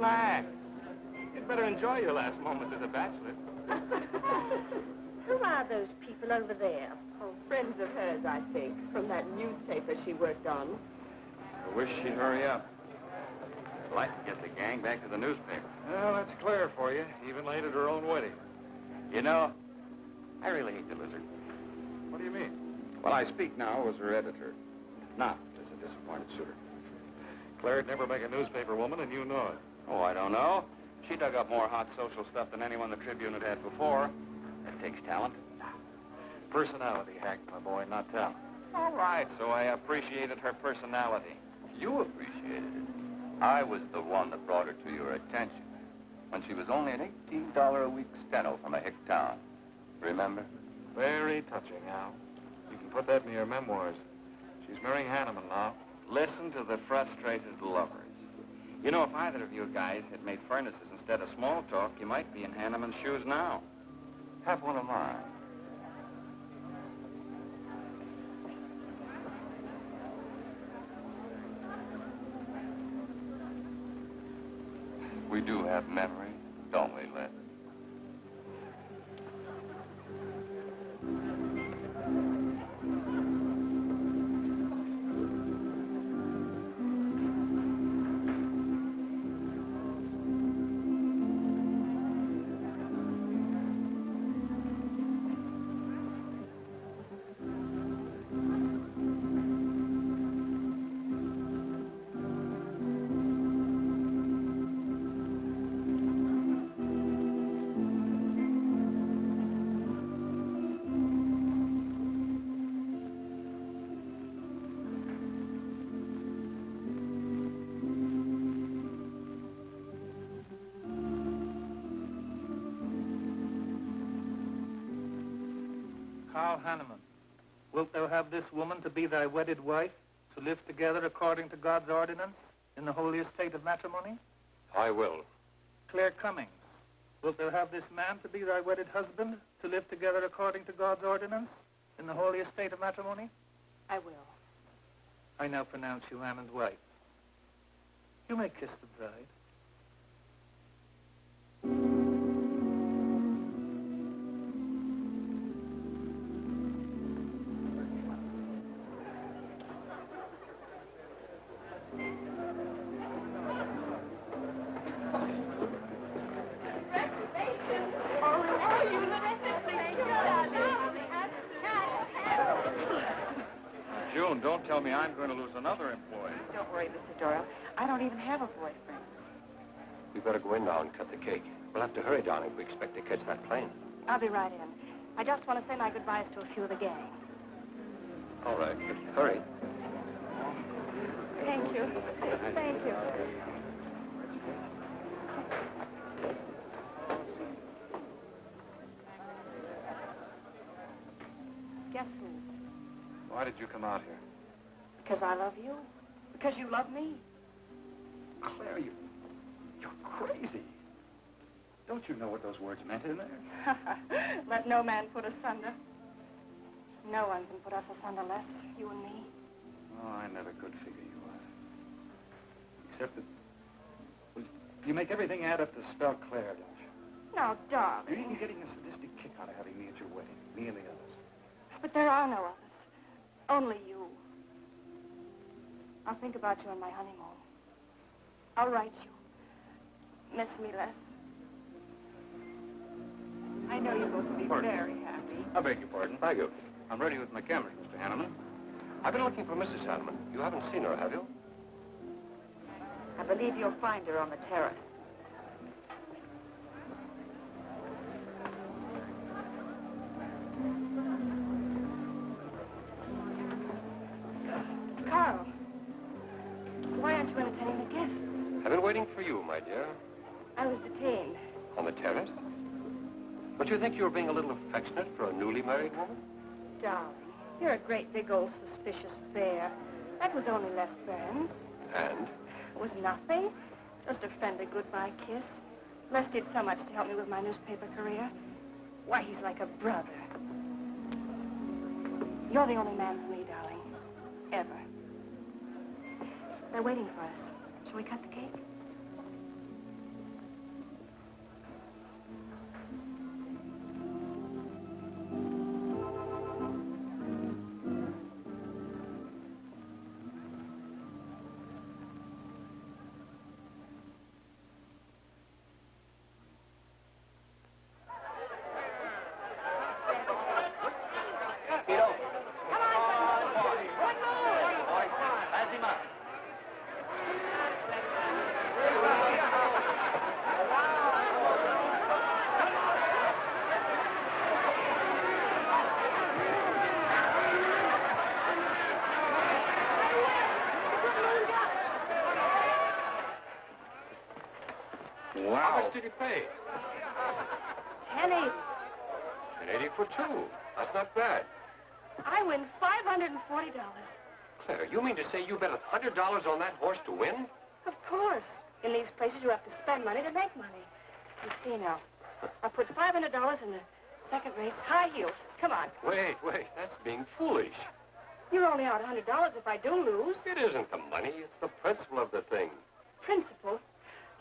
Relax. You'd better enjoy your last moment as a bachelor. Who are those people over there? Oh, friends of hers, I think, from that newspaper she worked on. I wish she'd hurry up. I'd like to get the gang back to the newspaper. Well, that's clear for you, even late at her own wedding. You know, I really hate the lizard. What do you mean? Well, I speak now as her editor, not as a disappointed suitor. Claire'd never make a newspaper woman, and you know it. Oh, I don't know. She dug up more hot social stuff than anyone the Tribune had had before. That takes talent. Personality, Hack, my boy, not talent. All right, so I appreciated her personality. You appreciated it. I was the one that brought her to your attention when she was only an $18 a week steno from a hick town. Remember? Very touching, Al. You can put that in your memoirs. She's marrying Hanneman now. Listen to the frustrated lovers. You know, if either of you guys had made furnaces instead of small talk, you might be in Hanneman's shoes now. Have one of mine. We do have memories, don't we, Les? Hanneman, wilt thou have this woman to be thy wedded wife, to live together according to God's ordinance in the holy estate of matrimony? I will. Claire Cummings, wilt thou have this man to be thy wedded husband, to live together according to God's ordinance in the holy estate of matrimony? I will. I now pronounce you man and wife. You may kiss the bride. Don't tell me I'm going to lose another employee. Don't worry, Mr. Doyle. I don't even have a boyfriend. We better go in now and cut the cake. We'll have to hurry, darling, if we expect to catch that plane. I'll be right in. I just want to say my goodbyes to a few of the gang. All right, but hurry. Thank you. Thank you. Guess who? Why did you come out here? Because I love you. Because you love me. Claire, you're crazy. Don't you know what those words meant in there? Let no man put us asunder. No one can put us asunder less, you and me. Oh, I never could figure you out. Except that, well, you make everything add up to spell Claire, don't you? No, darling. You're even getting a sadistic kick out of having me at your wedding, me and the others. But there are no others. Only you. I'll think about you on my honeymoon. I'll write you. Miss me less. I know you're going to be very happy. I beg your pardon. Thank you. I'm ready with my camera, Mr. Hanneman. I've been looking for Mrs. Hanneman. You haven't seen her, have you? I believe you'll find her on the terrace. Carl, why aren't you entertaining the guests? I've been waiting for you, my dear. I was detained. On the terrace? Don't you think you were being a little affectionate for a newly married woman? Darling, you're a great big old suspicious bear. That was only Les Burns. And? It was nothing. Just a friendly goodbye kiss. Les did so much to help me with my newspaper career. Why, he's like a brother. You're the only man for me, darling. Ever. They're waiting for us. Shall we cut the cake? Wow. How much did he pay? $10.80. $10.80 for two. That's not bad. I win $540. Claire, you mean to say you bet $100 on that horse to win? Of course. In these places, you have to spend money to make money. You see now, I put $500 in the second race, high heels. Come on. Wait. That's being foolish. You're only out $100 if I do lose. It isn't the money. It's the principle of the thing. Principle?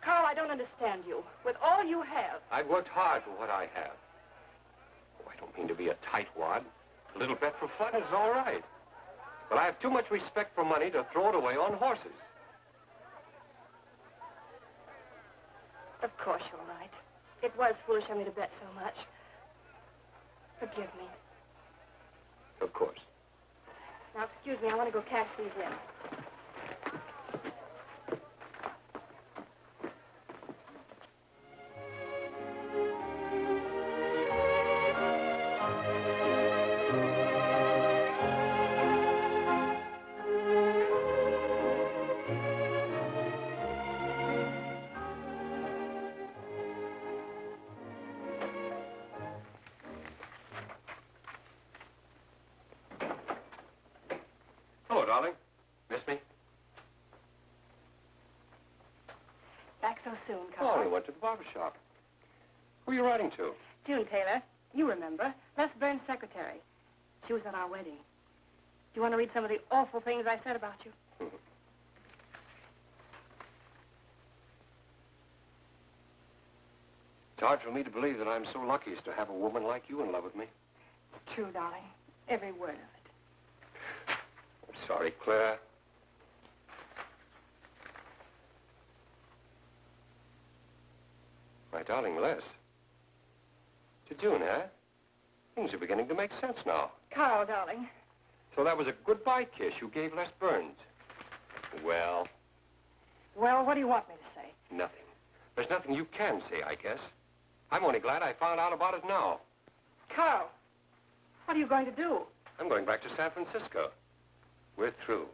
Carl, I don't understand you. With all you have. I've worked hard for what I have. Oh, I don't mean to be a tightwad. A little bet for fun is all right. But I have too much respect for money to throw it away on horses. Of course you're right. It was foolish of me to bet so much. Forgive me. Of course. Now, excuse me, I want to go cash these in. Hello, darling. Miss me? Back so soon, Oh, Carl. we went to the barber shop. Who are you writing to? June Taylor, you remember. Les Burns' secretary. She was at our wedding. Do you want to read some of the awful things I said about you? It's hard for me to believe that I'm so lucky as to have a woman like you in love with me. It's true, darling. Every word of it. I'm sorry, Claire. My darling Les. To June, huh? Things are beginning to make sense now. Carl, darling. So that was a goodbye kiss you gave Les Burns. Well, Well, what do you want me to say? nothing. There's nothing you can say, I guess. I'm only glad I found out about it now. Carl, what are you going to do? I'm going back to San Francisco. We're through.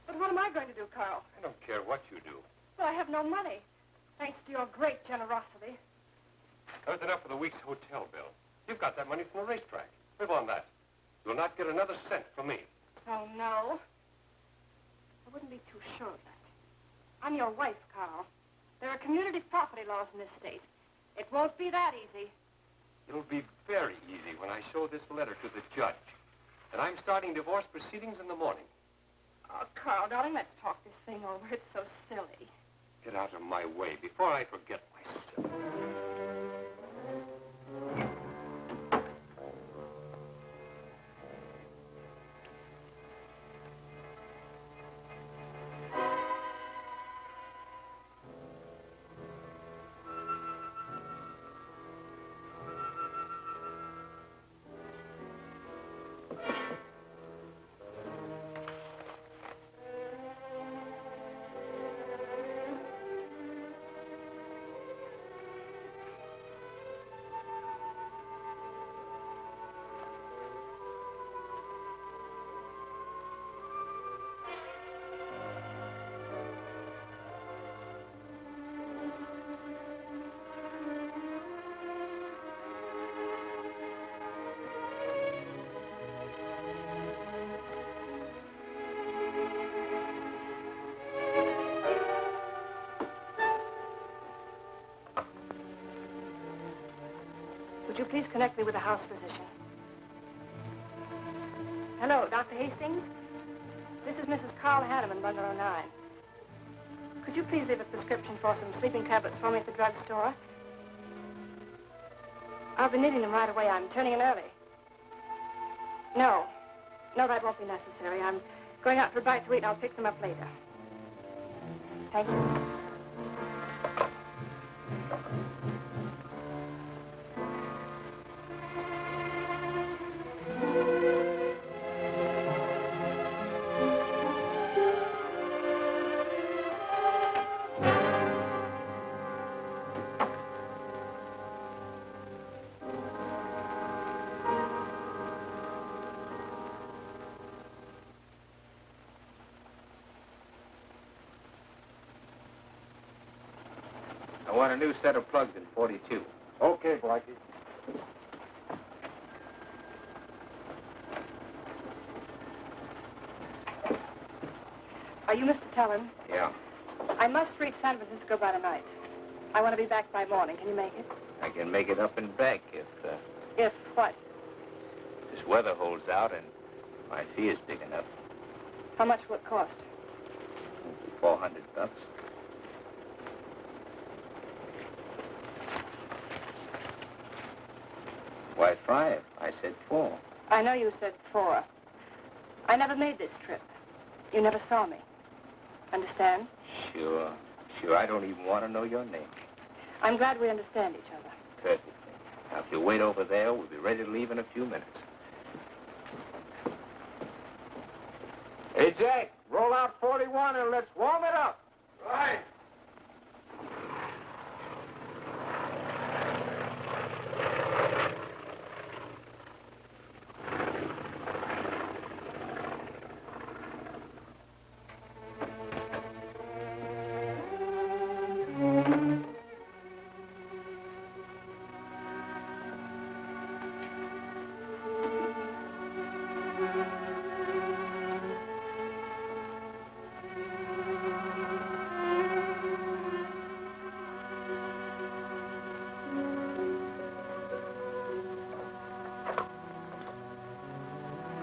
But what am I going to do, Carl? I don't care what you do. Well, I have no money. Thanks to your great generosity. That was enough for the week's hotel bill. You've got that money from the racetrack. Live on that. You'll not get another cent from me. Oh, no. I wouldn't be too sure of that. I'm your wife, Carl. There are community property laws in this state. It won't be that easy. It'll be very easy when I show this letter to the judge. And I'm starting divorce proceedings in the morning. Oh, Carl, darling, let's talk this thing over. It's so silly. Get out of my way before I forget myself. Would you please connect me with the house physician? Hello, Dr. Hastings? This is Mrs. Carl Hanneman, bungalow 9. Could you please leave a prescription for some sleeping tablets for me at the drugstore? I'll be needing them right away. I'm turning in early. No, that won't be necessary. I'm going out for a bite to eat, and I'll pick them up later. Thank you. I want a new set of plugs in 42. Okay, Blackie. Are you Mr. Tellin? Yeah. I must reach San Francisco by tonight. I want to be back by morning. Can you make it? I can make it up and back if If what? this weather holds out and my fee is big enough. How much will it cost? $400. Why 5? I said 4. I know you said 4. I never made this trip. You never saw me. Understand? Sure. Sure, I don't even want to know your name. I'm glad we understand each other. Perfectly. Now, if you wait over there, we'll be ready to leave in a few minutes. Hey, Jack, roll out 41 and let's warm it up. Right.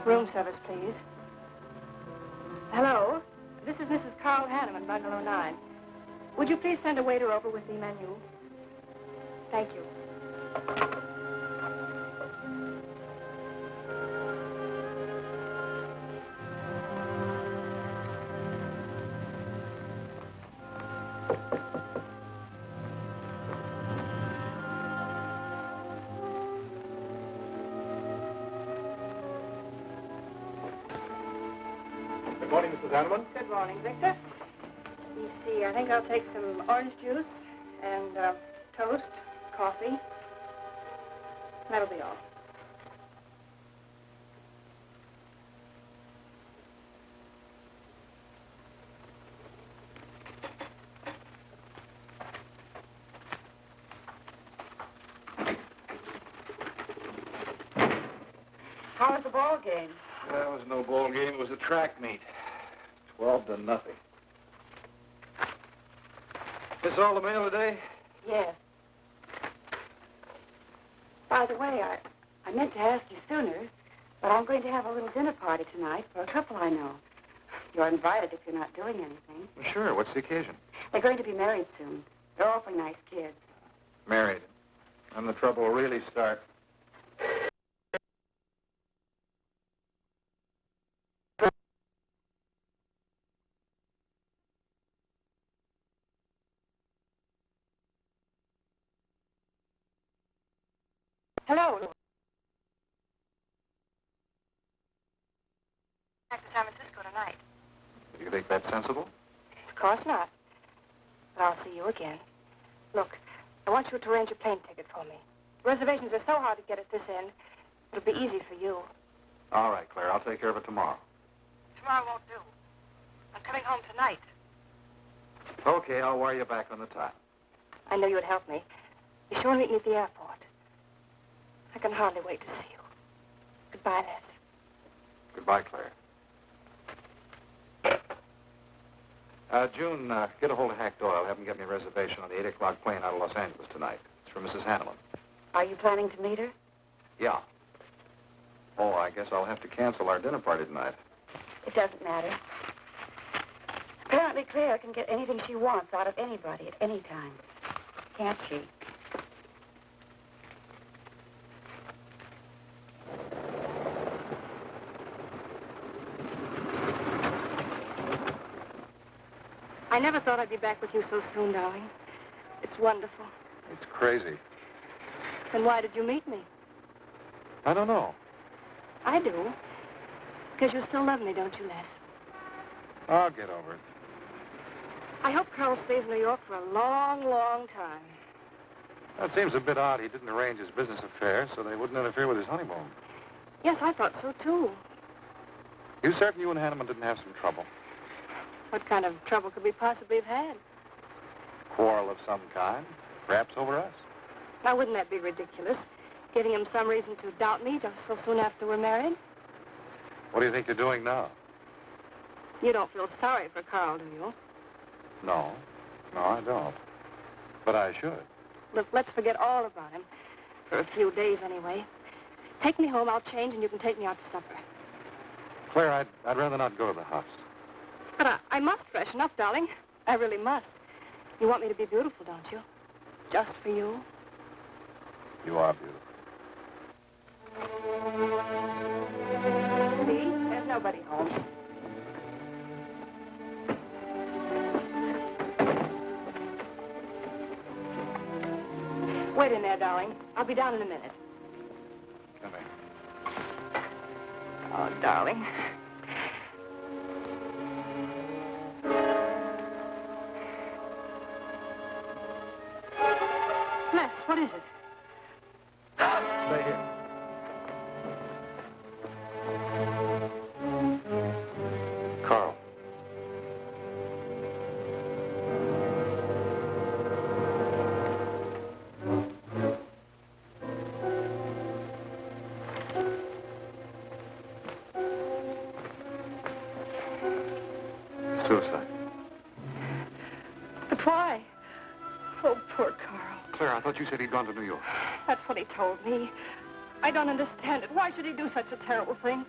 Room service, please. Hello? This is Mrs. Carl Hanneman, Bungalow 9. Would you please send a waiter over with the menu? Thank you. Good morning, Mrs. Hanneman. Good morning, Victor. Let me see. I think I'll take some orange juice and toast, coffee. That'll be all. How was the ball game? That was no ball game. It was a track meet. 12-0. This all the mail today? Yes. By the way, I meant to ask you sooner, but I'm going to have a little dinner party tonight for a couple I know. You're invited if you're not doing anything. Well, sure. What's the occasion? They're going to be married soon. They're awfully nice kids. Married. And the trouble will really start. Hello. Back to San Francisco tonight. Do you think that's sensible? Of course not. But I'll see you again. Look, I want you to arrange a plane ticket for me. Reservations are so hard to get at this end. It'll be easy for you. All right, Claire. I'll take care of it tomorrow. Tomorrow won't do. I'm coming home tonight. Okay, I'll wire you back on the time. I know you'd help me. Be sure and meet me at the airport. I can hardly wait to see you. Goodbye, Les. Goodbye, Claire. June, get a hold of Hack Doyle. Have him get me a reservation on the 8 o'clock plane out of Los Angeles tonight. It's for Mrs. Hanneman. Are you planning to meet her? Yeah. Oh, I guess I'll have to cancel our dinner party tonight. It doesn't matter. Apparently, Claire can get anything she wants out of anybody at any time. Can't she? I never thought I'd be back with you so soon, darling. It's wonderful. It's crazy. Then why did you meet me? I don't know. I do. Because you still love me, don't you, Les? I'll get over it. I hope Carl stays in New York for a long, long time. That seems a bit odd. He didn't arrange his business affairs, so they wouldn't interfere with his honeymoon. Yes, I thought so, too. You certain you and Hanneman didn't have some trouble? What kind of trouble could we possibly have had? Quarrel of some kind, perhaps over us. Now, wouldn't that be ridiculous? Giving him some reason to doubt me just so soon after we're married? What do you think you're doing now? You don't feel sorry for Carl, do you? No, I don't. But I should. Look, let's forget all about him. For a few days, anyway. Take me home, I'll change, and you can take me out to supper. Claire, I'd rather not go to the house. But I must freshen up, darling. I really must. You want me to be beautiful, don't you? Just for you? You are beautiful. See? There's nobody home. Wait in there, darling. I'll be down in a minute. Come here. Oh, darling. Les, what is it? Stay here. Carl. Suicide. But why? Oh, poor Carl. Claire, I thought you said he'd gone to New York. That's what he told me. I don't understand it. Why should he do such a terrible thing?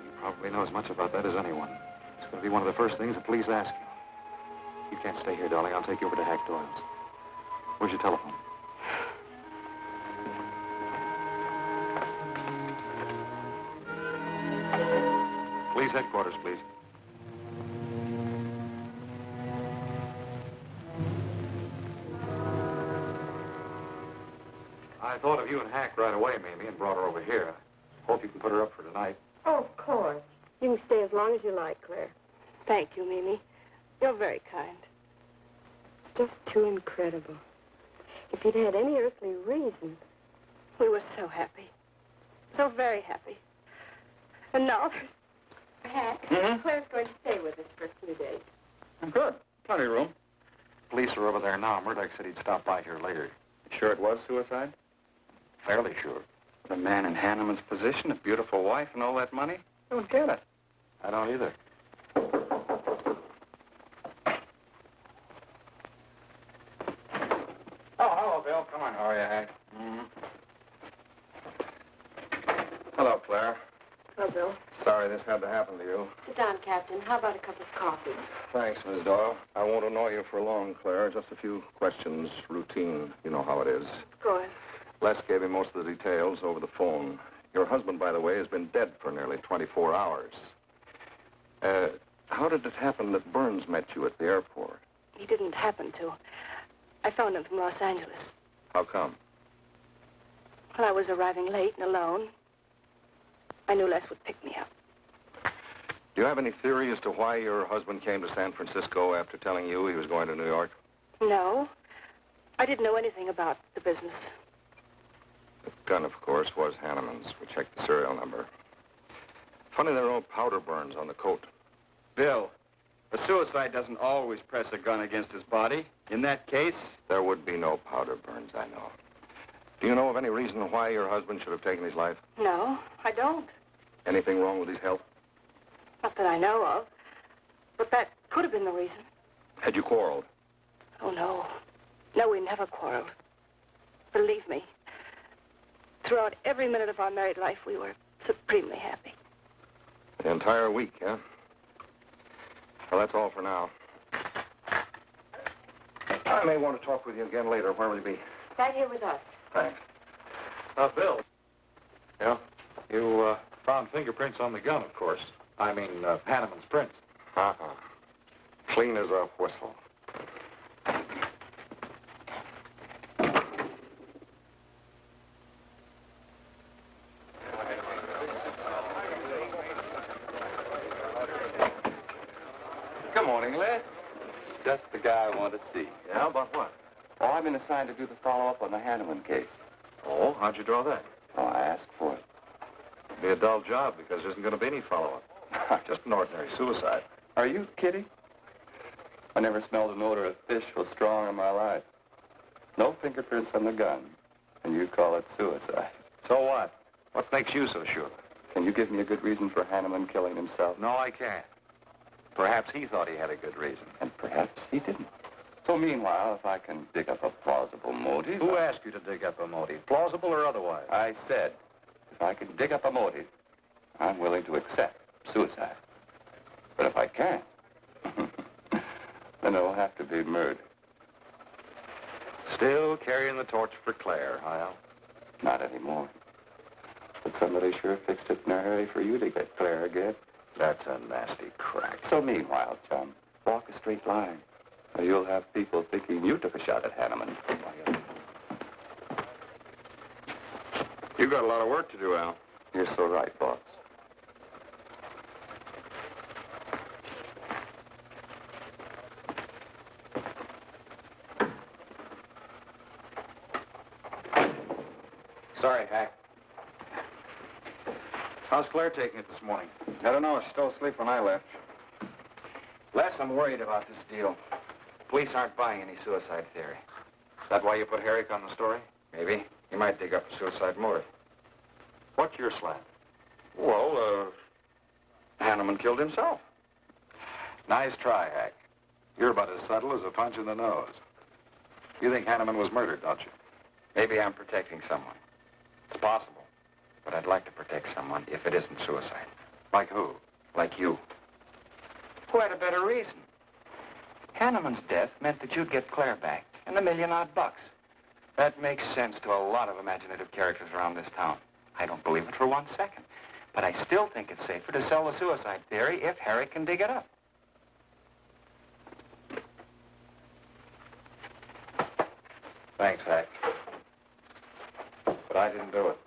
You probably know as much about that as anyone. It's going to be one of the first things the police ask you. You can't stay here, darling. I'll take you over to Hack Doyle's. Where's your telephone? Police headquarters, please. I thought of you and Hack right away, Mamie, and brought her over here. Hope you can put her up for tonight. Oh, of course. You can stay as long as you like, Claire. Thank you, Mimi. You're very kind. It's just too incredible. If he'd had any earthly reason. We were so happy. So very happy. And now there's... Hack, Claire's going to stay with us for a few days. Good. Plenty of room. Police are over there now. Murdoch said he'd stop by here later. Sure it was suicide? Fairly sure. The man in Hanneman's position, a beautiful wife and all that money? I don't get it. I don't either. Oh, hello, Bill. Come on. How are you, Hank? Hello, Claire. Hello, Bill. Sorry this had to happen to you. Sit down, Captain. How about a cup of coffee? Thanks, Miss Doyle. I won't annoy you for long, Claire. Just a few questions, routine. You know how it is. Of course. Les gave me most of the details over the phone. Your husband, by the way, has been dead for nearly 24 hours. How did it happen that Burns met you at the airport? He didn't happen to. I phoned him from Los Angeles. How come? When I was arriving late and alone, I knew Les would pick me up. Do you have any theory as to why your husband came to San Francisco after telling you he was going to New York? No. I didn't know anything about the business. The gun, of course, was Hanneman's. We checked the serial number. Funny there are no powder burns on the coat. Bill, a suicide doesn't always press a gun against his body. In that case... There would be no powder burns, I know. Do you know of any reason why your husband should have taken his life? No, I don't. Anything wrong with his health? Not that I know of. But that could have been the reason. Had you quarreled? Oh, no. No, we never quarreled. Believe me. Throughout every minute of our married life, we were supremely happy. The entire week, huh? Well, that's all for now. I may want to talk with you again later. Where will you be? Right here with us. Thanks. Bill. Yeah? You, found fingerprints on the gun, of course. I mean, Hanneman's prints. Uh-huh. Clean as a whistle. Good morning, Les. Just the guy I want to see. Yeah, about what? Oh, I've been assigned to do the follow-up on the Hanneman case. Oh, how'd you draw that? Oh, I asked for it. It'll be a dull job because there isn't going to be any follow-up. Just an ordinary suicide. Are you kidding? I never smelled an odor of fish so strong in my life. No fingerprints on the gun, and you call it suicide. So what? What makes you so sure? Can you give me a good reason for Hanneman killing himself? No, I can't. Perhaps he thought he had a good reason. And perhaps he didn't. So meanwhile, if I can dig up a plausible motive... Who asked you to dig up a motive, plausible or otherwise? I said, if I can dig up a motive, I'm willing to accept suicide. But if I can't, then it'll have to be murder. Still carrying the torch for Claire, huh, Al? Not anymore. But somebody sure fixed it in a hurry for you to get Claire again. That's a nasty crack. So meanwhile, chum, walk a straight line. Or you'll have people thinking you took a shot at Hanneman. You've got a lot of work to do, Al. You're so right, boss. Sorry, Hack. How's Claire taking it this morning? I don't know. She's still asleep when I left. Les, I'm worried about this deal. Police aren't buying any suicide theory. Is that why you put Herrick on the story? Maybe. He might dig up a suicide motive. What's your slant? Well, Hanneman killed himself. Nice try, Hack. You're about as subtle as a punch in the nose. You think Hanneman was murdered, don't you? Maybe I'm protecting someone. It's possible. But I'd like to protect someone if it isn't suicide. Like who? Like you. Who had a better reason? Hanneman's death meant that you'd get Claire back and $1 million odd. That makes sense to a lot of imaginative characters around this town. I don't believe it for 1 second. But I still think it's safer to sell the suicide theory if Harry can dig it up. Thanks, Hack. But I didn't do it.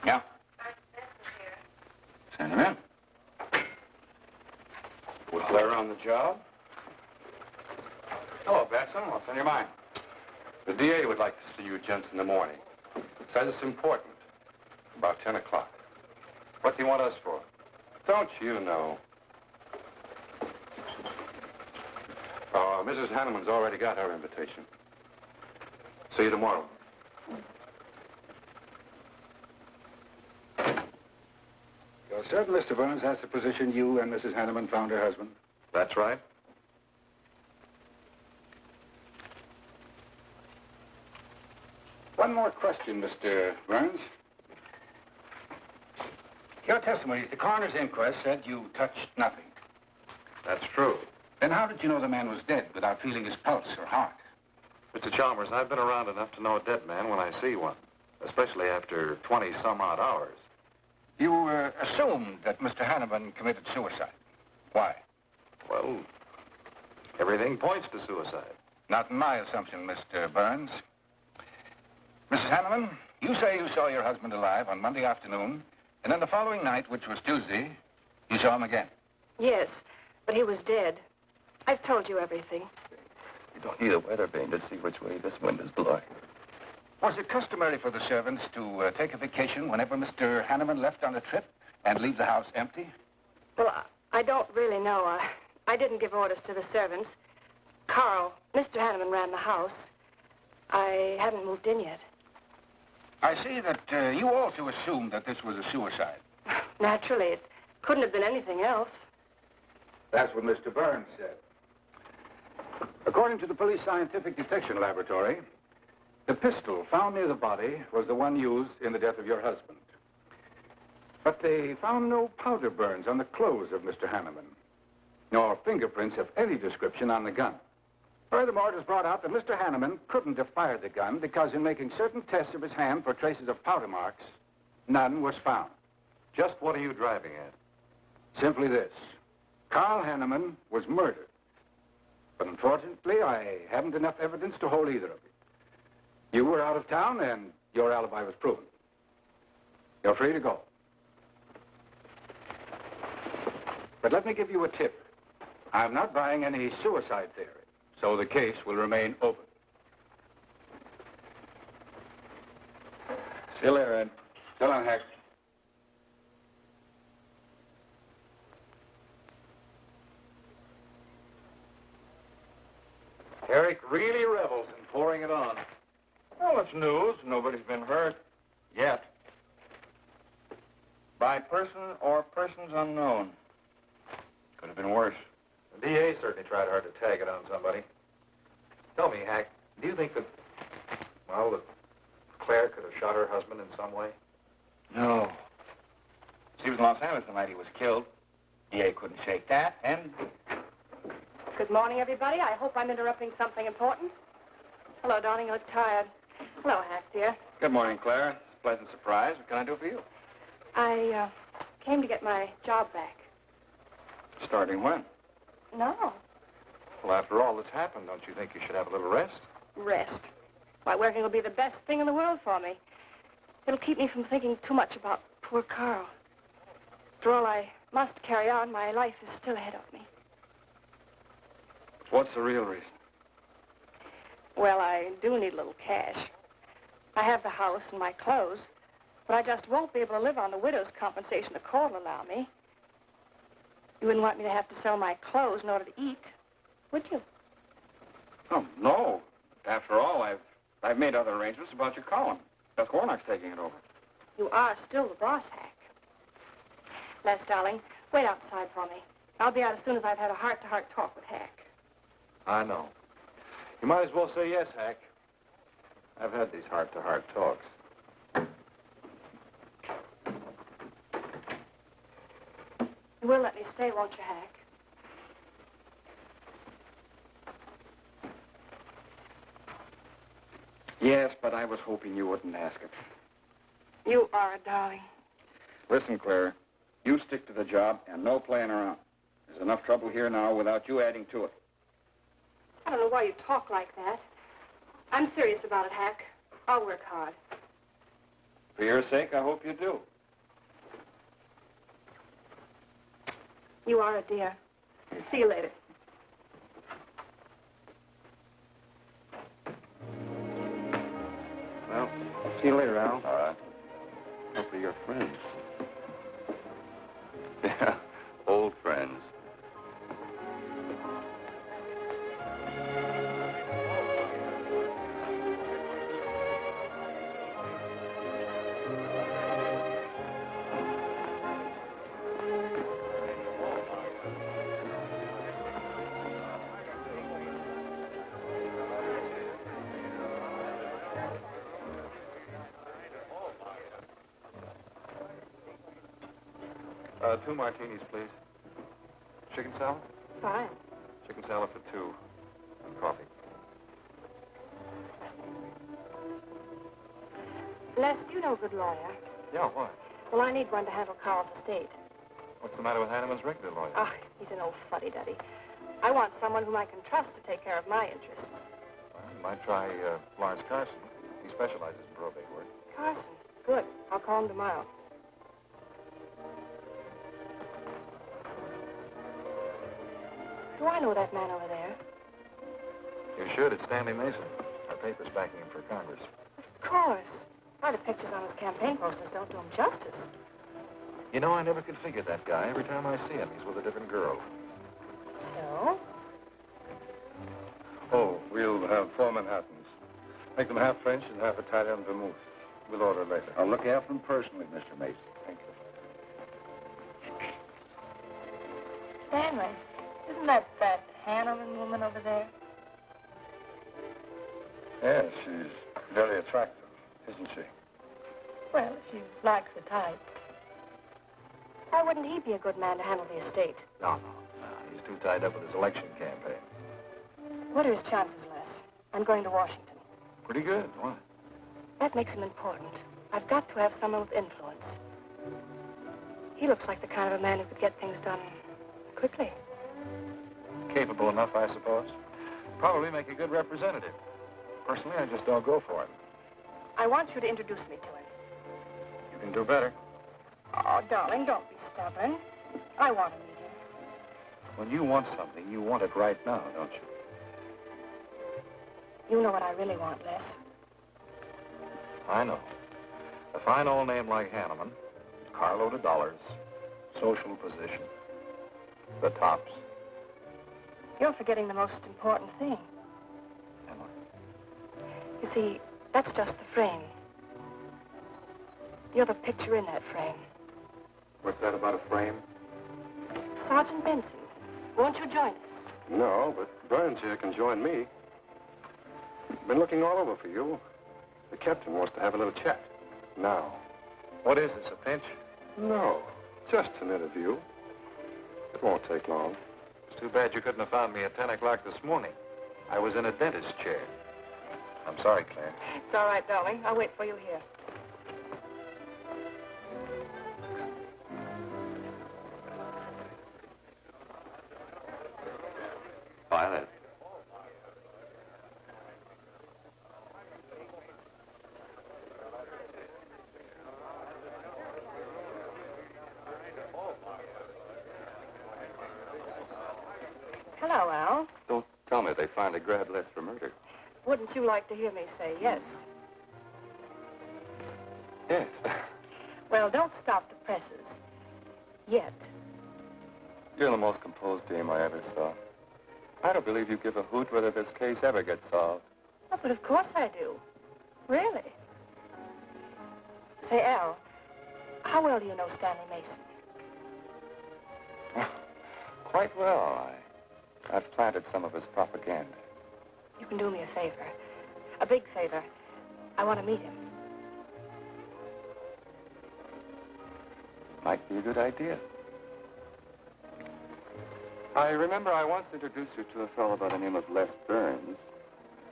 Yeah? Send him in. Was Claire on the job? Hello, Batson. What's on your mind? The DA would like to see you gents in the morning. Says it's important. About 10 o'clock. What do you want us for? Don't you know? Mrs. Hanneman's already got her invitation. See you tomorrow. You're certain Mr. Burns has the position you and Mrs. Hanneman found her husband? That's right. One more question, Mr. Burns. Your testimony at the coroner's inquest said you touched nothing. That's true. Then how did you know the man was dead without feeling his pulse or heart? Mr. Chalmers, I've been around enough to know a dead man when I see one, especially after 20-some-odd hours. You assumed that Mr. Hanneman committed suicide. Why? Well, everything points to suicide. Not my assumption, Mr. Burns. Mrs. Hanneman, you say you saw your husband alive on Monday afternoon, and then the following night, which was Tuesday, you saw him again. Yes, but he was dead. I've told you everything. You don't need a weather vane to see which way this wind is blowing. Was it customary for the servants to take a vacation whenever Mr. Hanneman left on a trip and leave the house empty? Well, I don't really know. I didn't give orders to the servants. Carl, Mr. Hanneman ran the house. I haven't moved in yet. I see that you also assumed that this was a suicide. Naturally, it couldn't have been anything else. That's what Mr. Burns said. According to the police scientific detection laboratory, the pistol found near the body was the one used in the death of your husband. But they found no powder burns on the clothes of Mr. Hanneman, nor fingerprints of any description on the gun. Furthermore, it was brought out that Mr. Hanneman couldn't have fired the gun because in making certain tests of his hand for traces of powder marks, none was found. Just what are you driving at? Simply this. Carl Hanneman was murdered. But unfortunately, I haven't enough evidence to hold either of you. You were out of town, and your alibi was proven. You're free to go. But let me give you a tip. I'm not buying any suicide theory, so the case will remain open. See you later, Ed. So long, Hack. Drake really revels in pouring it on. Well, it's news. Nobody's been hurt. Yet. By person or persons unknown. Could have been worse. The DA certainly tried hard to tag it on somebody. Tell me, Hack, do you think that, well, that Claire could have shot her husband in some way? No. She was in Los Angeles the night he was killed. DA couldn't shake that, and... Good morning, everybody. I hope I'm interrupting something important. Hello, darling. You look tired. Hello, Hack, dear. Good morning, Claire. It's a pleasant surprise. What can I do for you? I came to get my job back. Starting when? No. Well, after all that's happened, don't you think you should have a little rest? Rest. Why, working will be the best thing in the world for me. It'll keep me from thinking too much about poor Carl. After all, I must carry on. My life is still ahead of me. What's the real reason? Well, I do need a little cash. I have the house and my clothes, but I just won't be able to live on the widow's compensation the court will allow me. You wouldn't want me to have to sell my clothes in order to eat, would you? Oh, no. After all, I've made other arrangements about your column. Beth Warnock's taking it over. You are still the boss, Hack. Les, darling, wait outside for me. I'll be out as soon as I've had a heart-to-heart talk with Hack. I know. You might as well say yes, Hack. I've had these heart-to-heart talks. You will let me stay, won't you, Hack? Yes, but I was hoping you wouldn't ask it. You are a darling. Listen, Claire, you stick to the job and no playing around. There's enough trouble here now without you adding to it. I don't know why you talk like that. I'm serious about it, Hack. I'll work hard. For your sake, I hope you do. You are a dear. See you later. Well, see you later, Al. All right. Hopefully you're friends. Yeah, old friends. Two martinis, please. Chicken salad? Fine. Chicken salad for two. And coffee. Les, do you know a good lawyer? Yeah, why? Well, I need one to handle Carl's estate. What's the matter with Hanneman's regular lawyer? Ah, he's an old fuddy-duddy. I want someone whom I can trust to take care of my interests. Well, you might try Lawrence Carson. He specializes in probate work. Carson? Good. I'll call him tomorrow. Do I know that man over there? You should. It's Stanley Mason. Our paper's backing him for Congress. Of course. Why, the pictures on his campaign posters don't do him justice. You know, I never could figure that guy. Every time I see him, he's with a different girl. So? Oh, we'll have 4 Manhattans. Make them half French and half Italian vermouth. We'll order later. I'll look after him personally, Mr. Mason. Thank you. Stanley, isn't that Hanneman woman over there? Yes, she's very attractive, isn't she? Well, she likes the type. Why wouldn't he be a good man to handle the estate? No. He's too tied up with his election campaign. What are his chances, Les? I'm going to Washington. Pretty good. Why? That makes him important. I've got to have someone with influence. He looks like the kind of a man who could get things done quickly. Capable enough, I suppose. Probably make a good representative. Personally, I just don't go for him. I want you to introduce me to him. You can do better. Oh, darling, don't be stubborn. I want to meet him. When you want something, you want it right now, don't you? You know what I really want, Les. I know. A fine old name like Hanneman, carload of dollars, social position, the tops. You're forgetting the most important thing. You see, that's just the frame. You're the picture in that frame. What's that about a frame? Sergeant Benson, won't you join us? No, but Burns here can join me. Been looking all over for you. The captain wants to have a little chat. Now. What is this, a pinch? No, just an interview. It won't take long. It's too bad you couldn't have found me at 10 o'clock this morning. I was in a dentist's chair. I'm sorry, Claire. It's all right, darling. I'll wait for you here. Violet. Hello, Al. Don't tell me they finally grabbed Les for murder. Wouldn't you like to hear me say yes? Yes. Well, don't stop the presses. Yet. You're the most composed dame I ever saw. I don't believe you give a hoot whether this case ever gets solved. Oh, but of course I do. Really? Say, Al, how well do you know Stanley Mason? Quite well. I've planted some of his propaganda. You can do me a favor. A big favor. I want to meet him. Might be a good idea. I remember I once introduced you to a fellow by the name of Les Burns.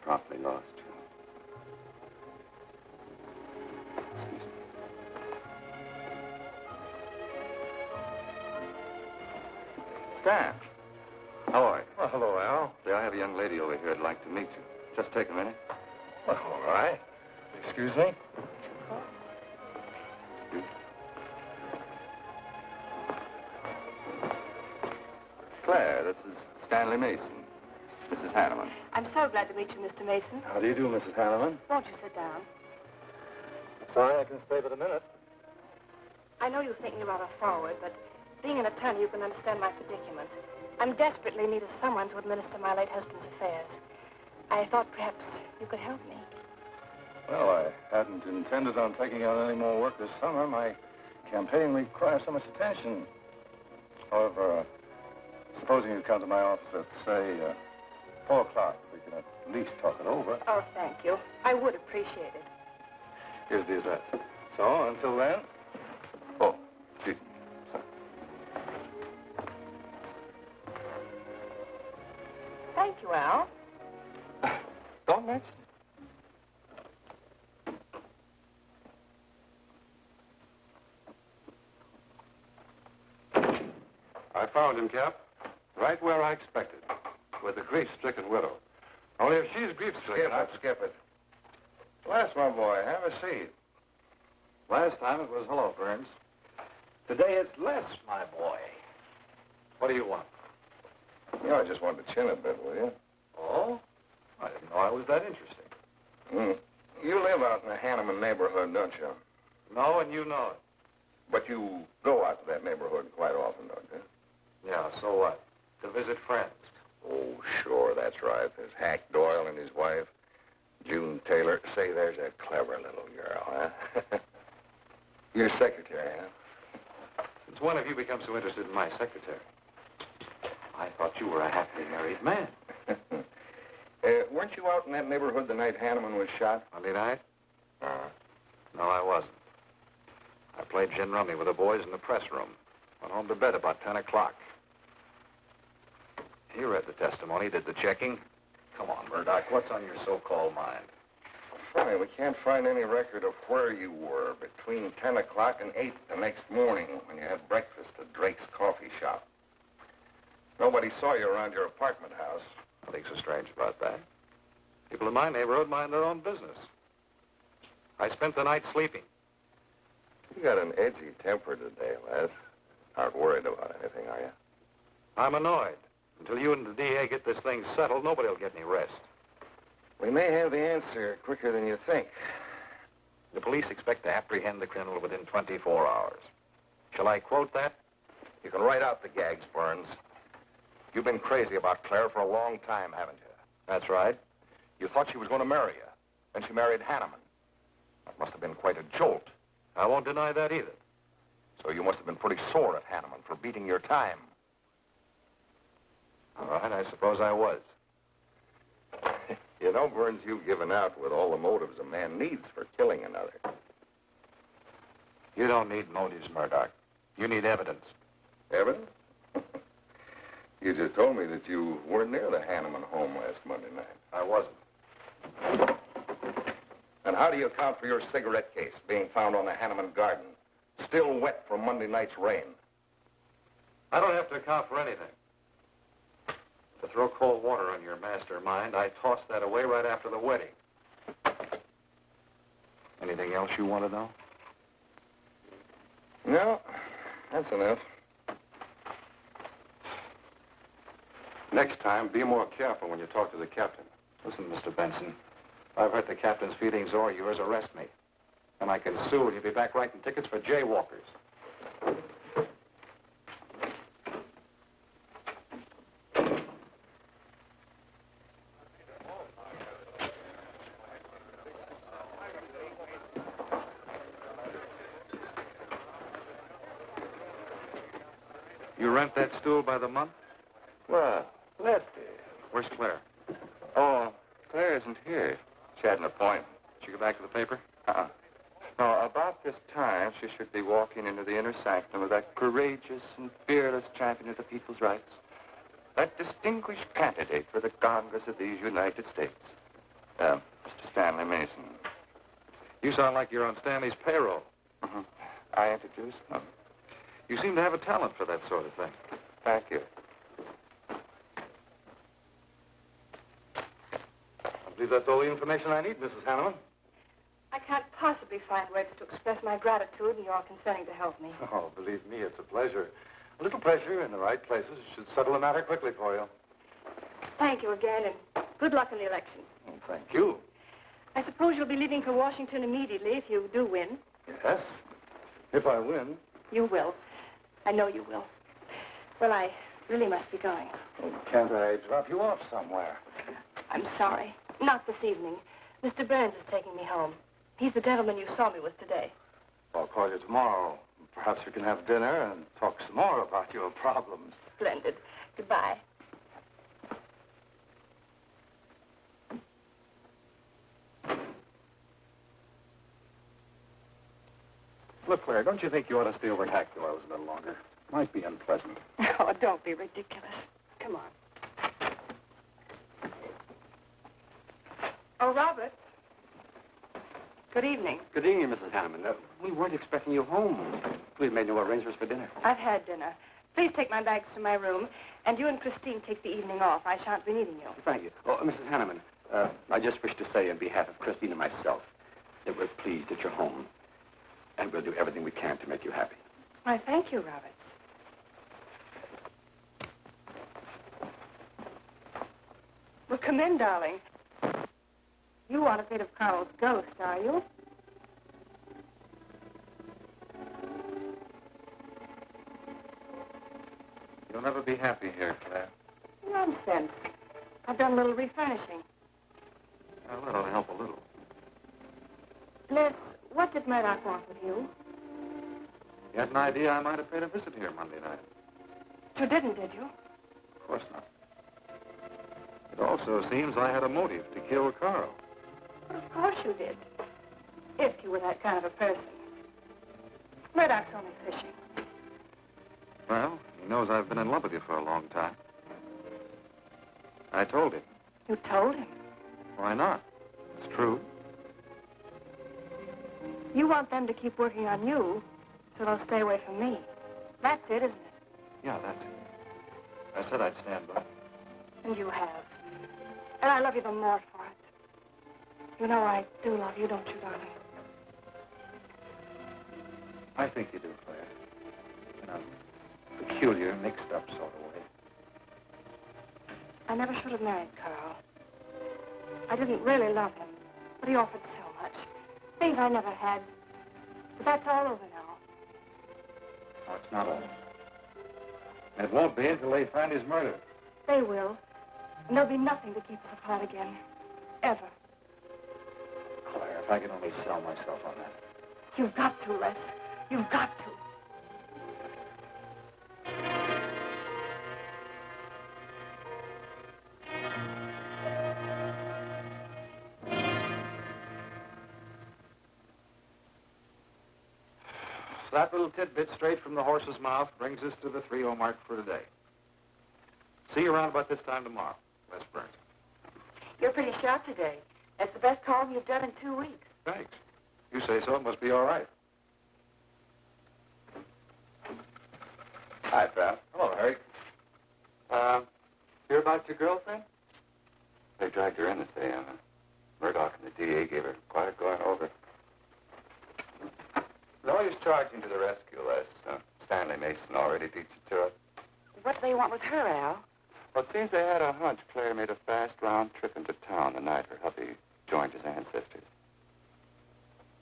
Promptly lost you. Excuse me. Stan. How are you? Well, hello, Al. Say, I have a young lady over here I'd like to meet you. Just take a minute. Well, all right. Excuse me? Excuse me. Claire, this is Stanley Mason. Mrs. Hanneman. I'm so glad to meet you, Mr. Mason. How do you do, Mrs. Hanneman? Won't you sit down? Sorry, I can stay but a minute. I know you think me rather forward, but being an attorney, you can understand my predicament. I'm desperately in need of someone to administer my late husband's affairs. I thought perhaps you could help me. Well, I hadn't intended on taking on any more work this summer. My campaign requires so much attention. However, supposing you come to my office at, say, 4 o'clock, we can at least talk it over. Oh, thank you. I would appreciate it. Here's the address. So, until then... Oh, excuse me. Sorry. Thank you, Al. Don't mention it. I found him, Cap. Right where I expected. With a grief-stricken widow. Only if she's grief-stricken... Skip it. Les, my boy, have a seat. Last time it was hello, Burns. Today it's Les, my boy. What do you want? You know, I just wanted to chin a bit, will you? Oh? I didn't know I was that interesting. You live out in the Hanneman neighborhood, don't you? No, and you know it. But you go out to that neighborhood quite often, don't you? Yeah, so what? To visit friends. Oh, sure, that's right. There's Hank Doyle and his wife, June Taylor. Say, there's a clever little girl, huh? Your secretary, huh? Since when have you become so interested in my secretary? I thought you were a happily married man. Weren't you out in that neighborhood the night Hanneman was shot? Monday night? No, I wasn't. I played gin rummy with the boys in the press room. Went home to bed about 10 o'clock. You read the testimony, did the checking. Come on, Murdoch, what's on your so-called mind? Funny, we can't find any record of where you were between 10 o'clock and 8 the next morning when you had breakfast at Drake's coffee shop. Nobody saw you around your apartment house. Nothing so strange about that. People in my neighborhood mind their own business. I spent the night sleeping. You got an edgy temper today, Les. Aren't worried about anything, are you? I'm annoyed. Until you and the DA get this thing settled, nobody will get any rest. We may have the answer quicker than you think. The police expect to apprehend the criminal within 24 hours. Shall I quote that? You can write out the gags, Burns. You've been crazy about Claire for a long time, haven't you? That's right. You thought she was going to marry you. Then she married Hanneman. That must have been quite a jolt. I won't deny that either. So you must have been pretty sore at Hanneman for beating your time. All right, I suppose I was. You know, Burns, you've given out with all the motives a man needs for killing another. You don't need motives, Murdoch. You need evidence. Evidence? You just told me that you weren't near the Hanneman home last Monday night. I wasn't. And how do you account for your cigarette case being found on the Hanneman garden, still wet from Monday night's rain? I don't have to account for anything. To throw cold water on your mastermind, I tossed that away right after the wedding. Anything else you want to know? No, that's enough. Next time, be more careful when you talk to the captain. Listen, Mr. Benson, if I've hurt the captain's feelings or yours, arrest me. And I can sue and you'll be back writing tickets for jaywalkers. You rent that stool by the month? Well, Lefty. Where's Claire? Oh, Claire isn't here. She had an appointment. Did she go back to the paper? Uh-uh. No, about this time, she should be walking into the inner sanctum of that courageous and fearless champion of the people's rights. That distinguished candidate for the Congress of these United States. Mr. Stanley Mason. You sound like you're on Stanley's payroll. Mm-hmm. I introduced him. You seem to have a talent for that sort of thing. Thank you. I believe that's all the information I need, Mrs. Hanneman. I can't possibly find words to express my gratitude, and you're consenting to help me. Oh, believe me, it's a pleasure. A little pressure in the right places should settle the matter quickly for you. Thank you again, and good luck in the election. Oh, thank you. I suppose you'll be leaving for Washington immediately if you do win. Yes, if I win. You will. I know you will. Well, I really must be going. Oh, can't I drop you off somewhere? I'm sorry. Not this evening. Mr. Burns is taking me home. He's the gentleman you saw me with today. I'll call you tomorrow. Perhaps we can have dinner and talk some more about your problems. Splendid. Goodbye. Look, Claire, don't you think you ought to stay over at Hackdor's a little longer? Might be unpleasant. Oh, don't be ridiculous. Come on. Oh, Robert. Good evening. Good evening, Mrs. Hanneman. We weren't expecting you home. We've made no arrangements for dinner. I've had dinner. Please take my bags to my room, and you and Christine take the evening off. I shan't be needing you. Thank you. Oh, Mrs. Hanneman, I just wish to say on behalf of Christine and myself that we're pleased that you're home, and we'll do everything we can to make you happy. Why, thank you, Roberts. Well, come in, darling. You want a bit of Carl's ghost, are you? You'll never be happy here, Claire. Nonsense. I've done a little refurnishing. Well, that'll help a little. Miss, what did Murdoch want with you? You had an idea I might have paid a visit here Monday night. You didn't, did you? Of course not. It also seems I had a motive to kill Carl. Well, of course you did. If you were that kind of a person. Murdoch's only fishing. Well, he knows I've been in love with you for a long time. I told him. You told him? Why not? It's true. You want them to keep working on you, so they'll stay away from me. That's it, isn't it? Yeah, that's it. I said I'd stand by. And you have. And I love you the more for it. You know I do love you, don't you, darling? I think you do, Claire. In a peculiar, mixed-up sort of way. I never should have married Carl. I didn't really love him, but he offered so much. Things I never had. But that's all over now. No, it's not over. It won't be until they find his murder. They will. And there'll be nothing to keep us apart again. Ever. I can only sell myself on that. You've got to, Les. You've got to. So that little tidbit straight from the horse's mouth brings us to the 3:00 mark for today. See you around about this time tomorrow, Les Burns. You're pretty sharp today. That's the best call you've done in 2 weeks. Thanks. You say so, it must be all right. Hi, pal. Hello, Harry. Hear about your girlfriend? They dragged her in this day. Murdoch and the DA gave her quite a going over. Lawyers charged him to the rescue, Les. Stanley Mason already beats it to it. What do they want with her, Al? Well, it seems they had a hunch Claire made a fast round trip into town the night her hubby joined his ancestors.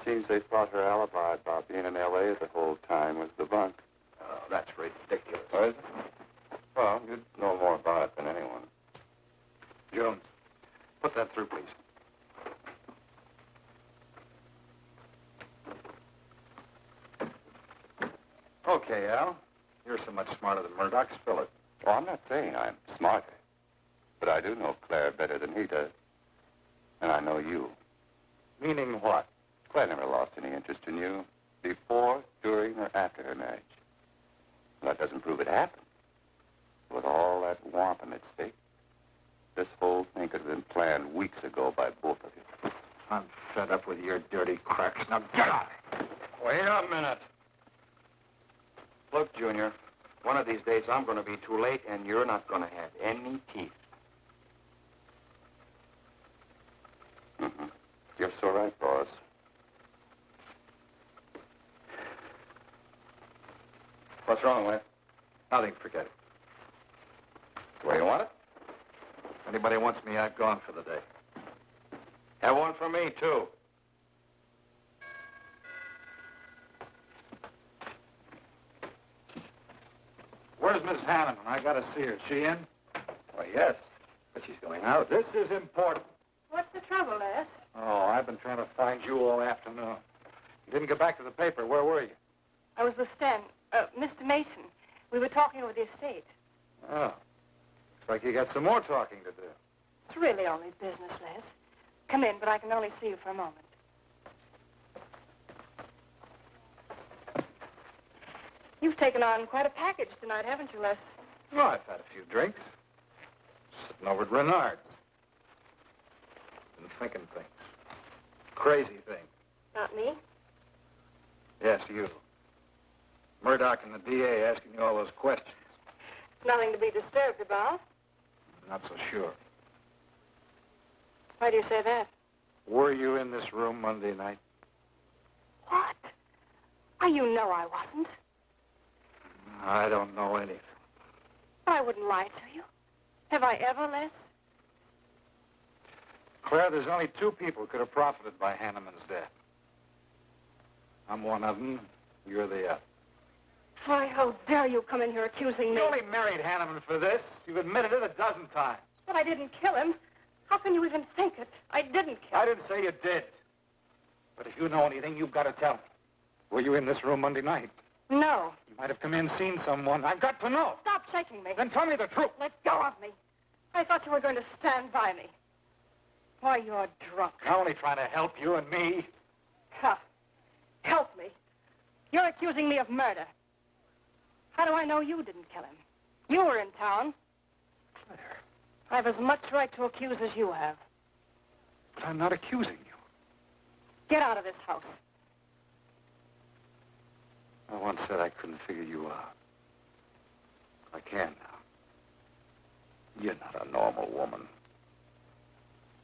Seems they thought her alibi about being in L.A. the whole time was the bunk. Oh, that's ridiculous. Oh, is it? Well, you'd know more about it than anyone. Jones, put that through, please. Okay, Al. You're so much smarter than Murdoch. Spill it. Well, I'm not saying I'm smarter, but I do know Claire better than he does. And I know you. Meaning what? Claire never lost any interest in you before, during, or after her marriage. Well, that doesn't prove it happened. With all that warmth in its face, this whole thing could have been planned weeks ago by both of you. I'm fed up with your dirty cracks. Now get out! Wait a minute. Look, Junior, one of these days I'm going to be too late and you're not going to have any teeth. Mm-hmm. You're so right, boss. What's wrong, Wes? Nothing. Forget it. The way you want it? If anybody wants me, I've gone for the day. Have one for me, too. Where's Miss Hanneman? I got to see her. Is she in? Why, yes, but she's going out. This is important. What's the trouble, Les? Oh, I've been trying to find you all afternoon. You didn't get back to the paper. Where were you? I was with Mr. Mason. We were talking over the estate. Oh. Looks like you got some more talking to do. It's really only business, Les. Come in, but I can only see you for a moment. You've taken on quite a package tonight, haven't you, Les? Oh, I've had a few drinks. Sitting over at Bernhard's. Been thinking things. Crazy things. Not me? Yes, you. Murdoch and the DA asking you all those questions. It's nothing to be disturbed about. Not so sure. Why do you say that? Were you in this room Monday night? What? Why, you know I wasn't. I don't know anything. But I wouldn't lie to you. Have I ever, Les? Claire, there's only two people could have profited by Hanneman's death. I'm one of them. You're the other. Why, how dare you come in here accusing me? You only married Hanneman for this. You've admitted it a dozen times. But I didn't kill him. How can you even think it? I didn't kill him. I didn't say you did. But if you know anything, you've got to tell me. Were you in this room Monday night? No. You might have come in, seen someone. I've got to know. Stop shaking me. Then tell me the truth. Let go of me. I thought you were going to stand by me. Why, you're drunk. I'm only trying to help you and me. Ha. Help me. You're accusing me of murder. How do I know you didn't kill him? You were in town. Claire. I have as much right to accuse as you have. But I'm not accusing you. Get out of this house. I once said I couldn't figure you out. I can now. You're not a normal woman.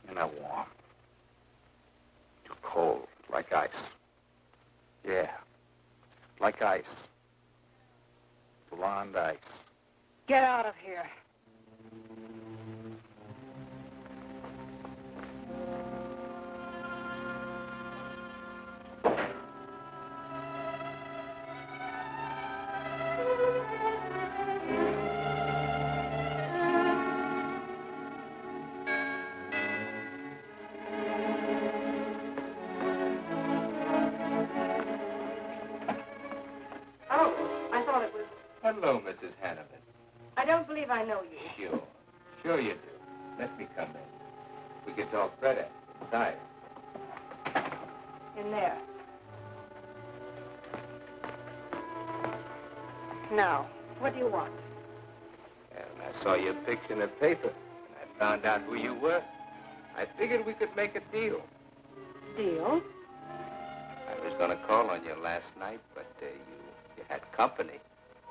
You're not warm. You're cold, like ice. Yeah, like ice. Blonde ice. Get out of here. Hello, Mrs. Hanneman. I don't believe I know you. Sure. Sure you do. Let me come in. We can talk better inside. In there. Now, what do you want? Well, I saw your picture in the paper, and I found out who you were. I figured we could make a deal. Deal? I was going to call on you last night, but you had company,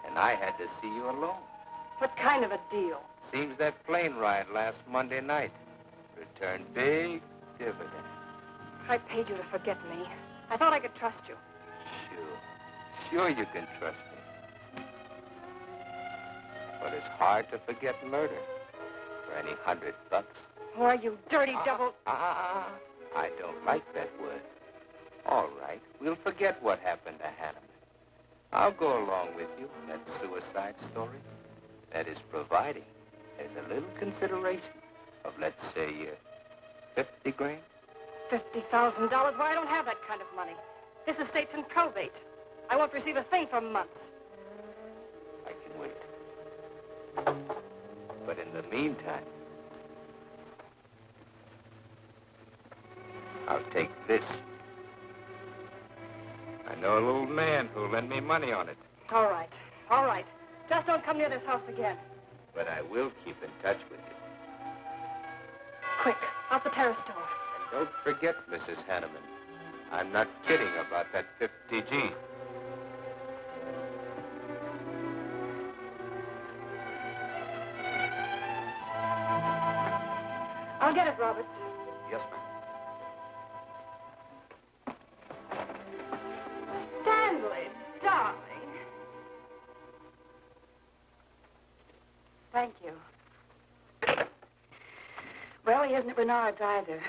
and I had to see you alone. What kind of a deal? Seems that plane ride last Monday night returned big dividends. I paid you to forget me. I thought I could trust you. Sure you can trust me. But it's hard to forget murder for any $100. Why, you dirty devil. I don't like that word. All right, we'll forget what happened to Hanneman. I'll go along with you on that suicide story. That is providing there's a little consideration of, let's say, 50 grand. $50,000? Well, I don't have that kind of money. This estate's in probate. I won't receive a thing for months. I can wait. But in the meantime, I'll take this. I know a little man who'll lend me money on it. All right. All right. Just don't come near this house again. But I will keep in touch with you. Quick, out the terrace door. And don't forget, Mrs. Hanneman, I'm not kidding about that 50G. I'll get it, Roberts. Yes, ma'am. Stanley, darling. Thank you. Well, he isn't at Bernhard's either.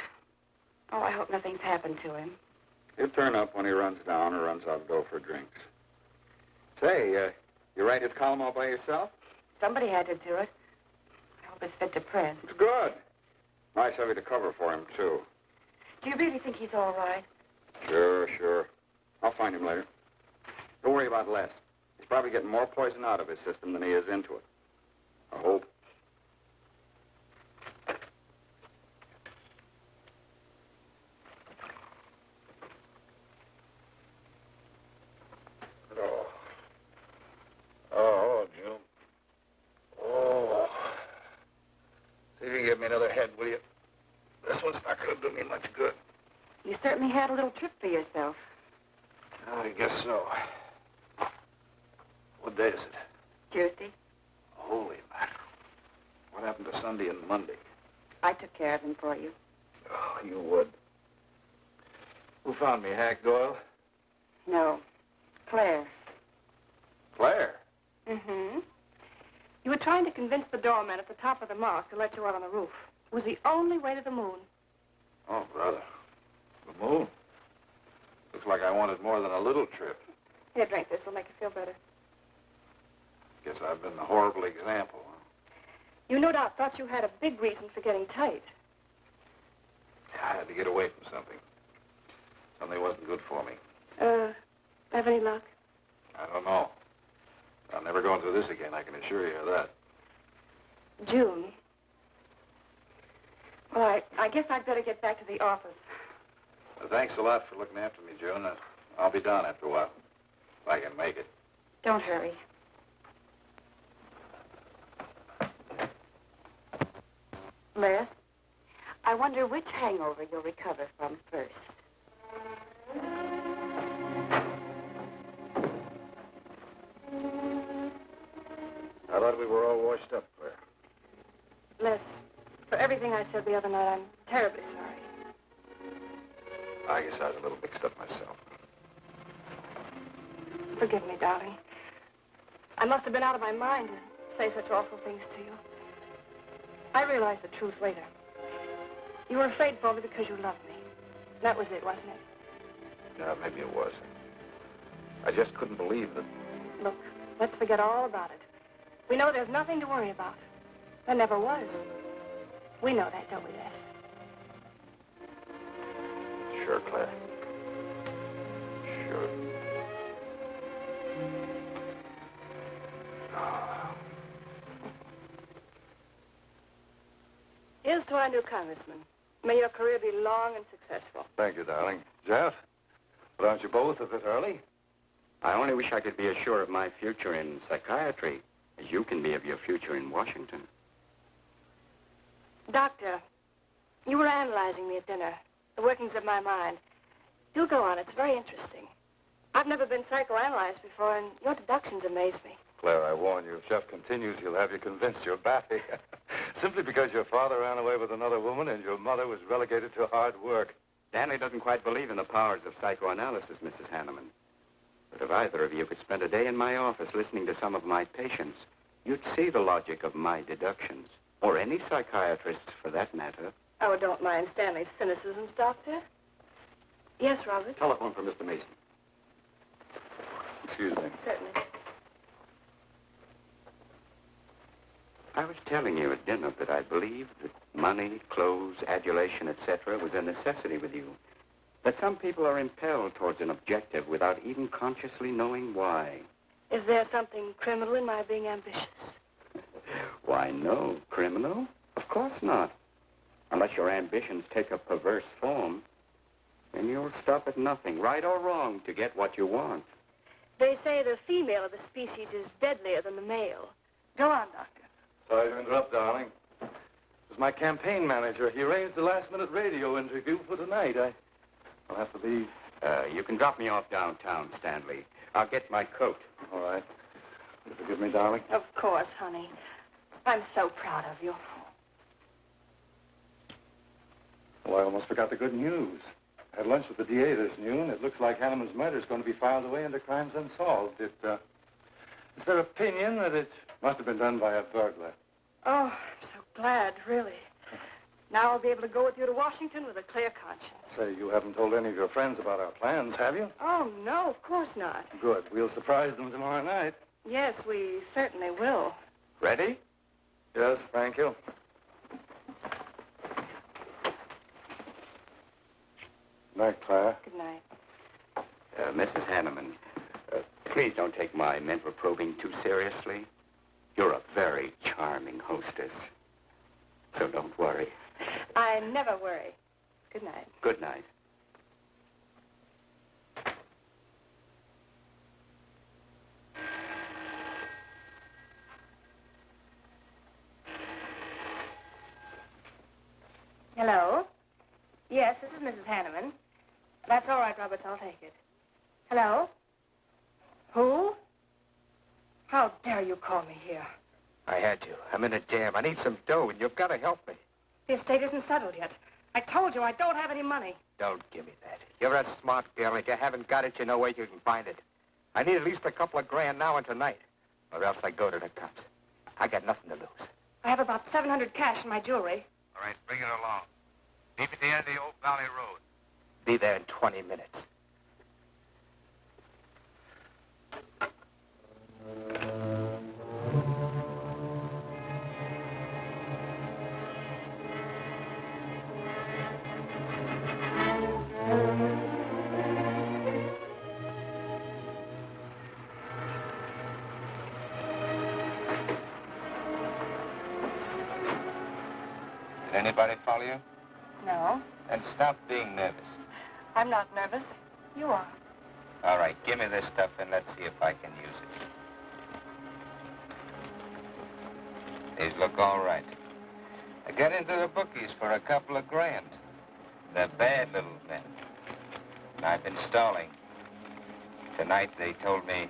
Oh, I hope nothing's happened to him. He'll turn up when he runs down or runs out to go for drinks. Say, you write his column all by yourself? Somebody had to do it. I hope it's fit to press. It's good. Nice of you to cover for him, too. Do you really think he's all right? Sure. I'll find him later. Don't worry about Les. He's probably getting more poison out of his system than he is into it. I hope. Oh, Jim. Oh. See if you can give me another head, will you? This one's not going to do me much good. You certainly had a little trip for yourself. I guess so. What day is it? Tuesday. Holy mackerel. What happened to Sunday and Monday? I took care of him for you. Oh, you would. Who found me, Hack Doyle? No. Claire. Claire? Mm-hmm. You were trying to convince the doorman at the top of the mark to let you out on the roof. It was the only way to the moon. Oh, brother. The moon? Looks like I wanted more than a little trip. Here, drink this. It'll make you feel better. Guess I've been the horrible example, huh? You no doubt thought you had a big reason for getting tight. I had to get away from something. Something wasn't good for me. Have any luck? I don't know. I'm never going through this again, I can assure you of that. June. Well, I guess I'd better get back to the office. Well, thanks a lot for looking after me, June. I'll be down after a while, if I can make it. Don't hurry. Les, I wonder which hangover you'll recover from first. I thought we were all washed up, Claire. Les, for everything I said the other night, I'm terribly sorry. I guess I was a little mixed up myself. Forgive me, darling. I must have been out of my mind to say such awful things to you. I realized the truth later. You were afraid for me because you loved me. That was it, wasn't it? Yeah, maybe it was. I just couldn't believe that. Look, let's forget all about it. We know there's nothing to worry about. There never was. We know that, don't we, Les? Sure, Claire. Sure. Here's to our new congressman. May your career be long and successful. Thank you, darling. Jeff, but aren't you both a bit early? I only wish I could be as sure of my future in psychiatry as you can be of your future in Washington. Doctor, you were analyzing me at dinner, the workings of my mind. Do go on. It's very interesting. I've never been psychoanalyzed before, and your deductions amaze me. Claire, I warn you, if Jeff continues, he'll have you convinced you're batty. Simply because your father ran away with another woman and your mother was relegated to hard work. Stanley doesn't quite believe in the powers of psychoanalysis, Mrs. Hanneman. But if either of you could spend a day in my office listening to some of my patients, you'd see the logic of my deductions. Or any psychiatrist's, for that matter. Oh, don't mind Stanley's cynicisms, Doctor. Yes, Robert? Telephone for Mr. Mason. Excuse me. Certainly. I was telling you at dinner that I believed that money, clothes, adulation, etc. was a necessity with you. That some people are impelled towards an objective without even consciously knowing why. Is there something criminal in my being ambitious? Why, no. Criminal? Of course not. Unless your ambitions take a perverse form. And you'll stop at nothing, right or wrong, to get what you want. They say the female of the species is deadlier than the male. Go on, Doctor. Sorry to interrupt, darling. This is my campaign manager. He arranged the last-minute radio interview for tonight. I'll have to leave. You can drop me off downtown, Stanley. I'll get my coat. All right. Will you forgive me, darling? Of course, honey. I'm so proud of you. Well, I almost forgot the good news. I had lunch with the DA this noon. It looks like Hanneman's murder is going to be filed away under crimes unsolved. It's their opinion that it must have been done by a burglar. Oh, I'm so glad, really. Now I'll be able to go with you to Washington with a clear conscience. Say, you haven't told any of your friends about our plans, have you? Oh, no, of course not. Good. We'll surprise them tomorrow night. Yes, we certainly will. Ready? Yes, thank you. Good night, Claire. Good night. Mrs. Hanneman, please don't take my mental probing too seriously. You're a very charming hostess. So don't worry. I never worry. Good night. Good night. Hello? Yes, this is Mrs. Hanneman. That's all right, Roberts. I'll take it. Hello? Who? How dare you call me here? I had to. I'm in a jam. I need some dough, and you've got to help me. The estate isn't settled yet. I told you I don't have any money. Don't give me that. You're a smart girl. If you haven't got it, you know where you can find it. I need at least a couple of grand now and tonight, or else I go to the cops. I got nothing to lose. I have about $700 cash in my jewelry. All right, bring it along. Meet at the end of the Old Valley Road. Be there in 20 minutes. Did anybody follow you? No, Then stop being nervous. I'm not nervous. You are. All right, give me this stuff and let's see if I can use it. These look all right. I got into the bookies for a couple of grand. They're bad little men. And I've been stalling. Tonight they told me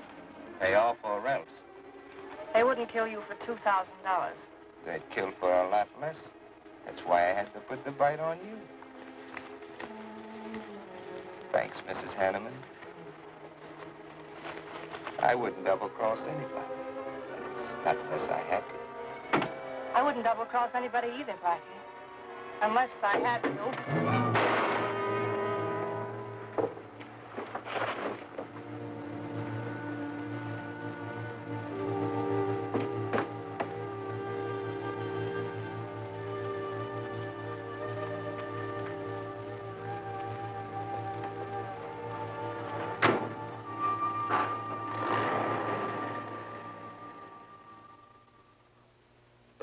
pay off or else. They wouldn't kill you for $2,000. They'd kill for a lot less. That's why I had to put the bite on you. Thanks, Mrs. Hanneman. I wouldn't double-cross anybody. Not unless I had to. I wouldn't double-cross anybody either, Blackie. Unless I had to.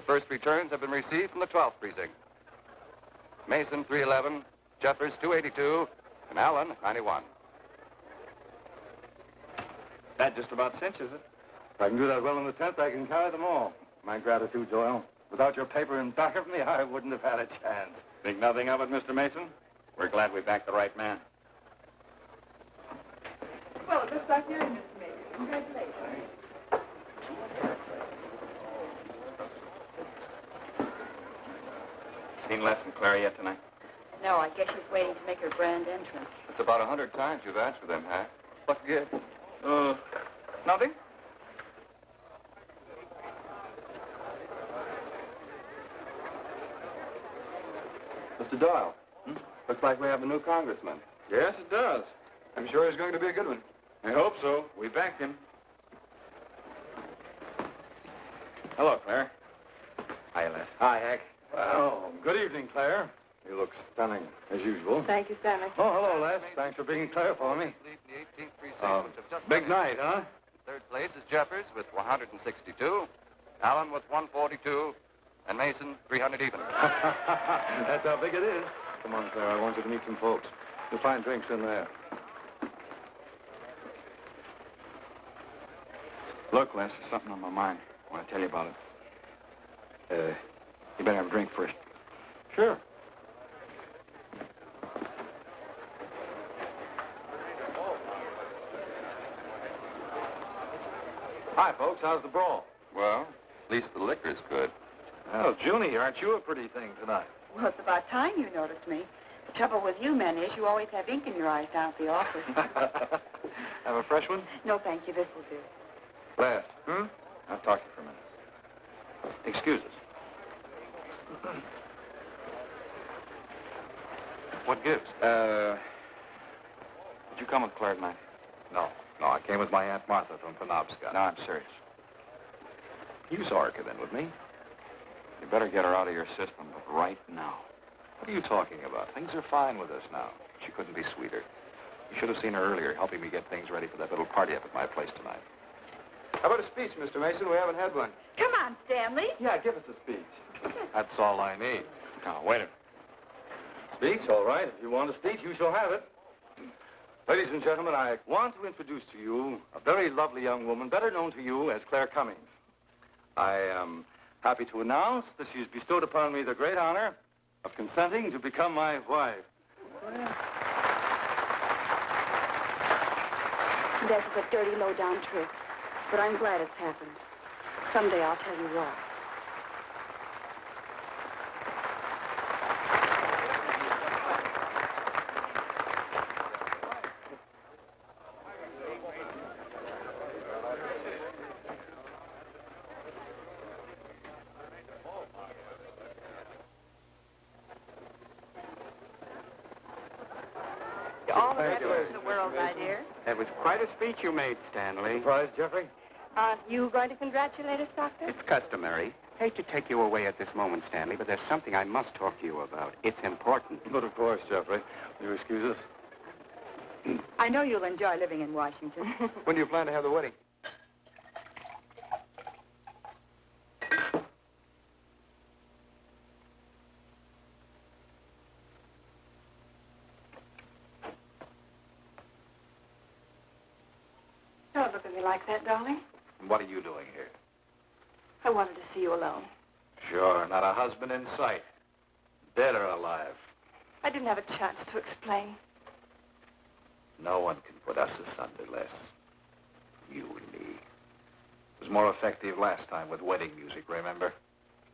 First returns have been received from the 12th precinct. Mason, 311, Jeffers, 282, and Allen, 91. That just about cinches it. If I can do that well in the 10th, I can carry them all. My gratitude, Doyle. Without your paper in back of me, I wouldn't have had a chance. Think nothing of it, Mr. Mason? We're glad we backed the right man. Well, it looks like you're in this, Major. Congratulations. Seen Les and Claire yet tonight? No, I guess she's waiting to make her grand entrance. It's about 100 times you've asked for them, Hack. What gives? Nothing? Mr. Doyle, looks like we have a new congressman. Yes, it does. I'm sure he's going to be a good one. I hope so. We backed him. Hello, Claire. Hi, Les. Hi, Hank. Well, good evening, Claire. You look stunning, as usual. Thank you, Stanley. Oh, hello, Les. Thanks for being Claire for me. Big night, huh? Third place is Jeffers with 162, Allen with 142, and Mason 300 even. That's how big it is. Come on, Claire. I want you to meet some folks. You'll find drinks in there. Look, Les, there's something on my mind. I want to tell you about it. You better have a drink first. Sure. Hi, folks. How's the brawl? Well, at least the liquor's good. Well, Junie, aren't you a pretty thing tonight? Well, it's about time you noticed me. The trouble with you men is you always have ink in your eyes down at the office. Have a fresh one? No, thank you. This will do. Les. I'll talk to you for a minute. Excuse us. What gives? Did you come with Claire tonight? No, I came with my Aunt Martha from Penobscot. No, I'm serious. You saw her come in with me. You better get her out of your system, but right now. What are you talking about? Things are fine with us now. She couldn't be sweeter. You should have seen her earlier, helping me get things ready for that little party up at my place tonight. How about a speech, Mr. Mason? We haven't had one. Come on, Stanley. Yeah, give us a speech. That's all I need. Now, wait a minute. Speech? All right. If you want a speech, you shall have it. Ladies and gentlemen, I want to introduce to you a very lovely young woman, better known to you as Claire Cummings. I am happy to announce that she has bestowed upon me the great honor of consenting to become my wife. That was a dirty, low-down trick. But I'm glad it's happened. Someday I'll tell you why. All the best of the world, my dear. That was quite a speech you made, Stanley. Surprised, Jeffrey? Aren't you going to congratulate us, Doctor? It's customary. Hate to take you away at this moment, Stanley, but there's something I must talk to you about. It's important. But of course, Jeffrey. Will you excuse us? I know you'll enjoy living in Washington. When do you plan to have the wedding? Don't look at me like that, darling. What are you doing here? I wanted to see you alone. Sure, not a husband in sight. Dead or alive. I didn't have a chance to explain. No one can put us asunder, Les. You and me. It was more effective last time with wedding music, remember?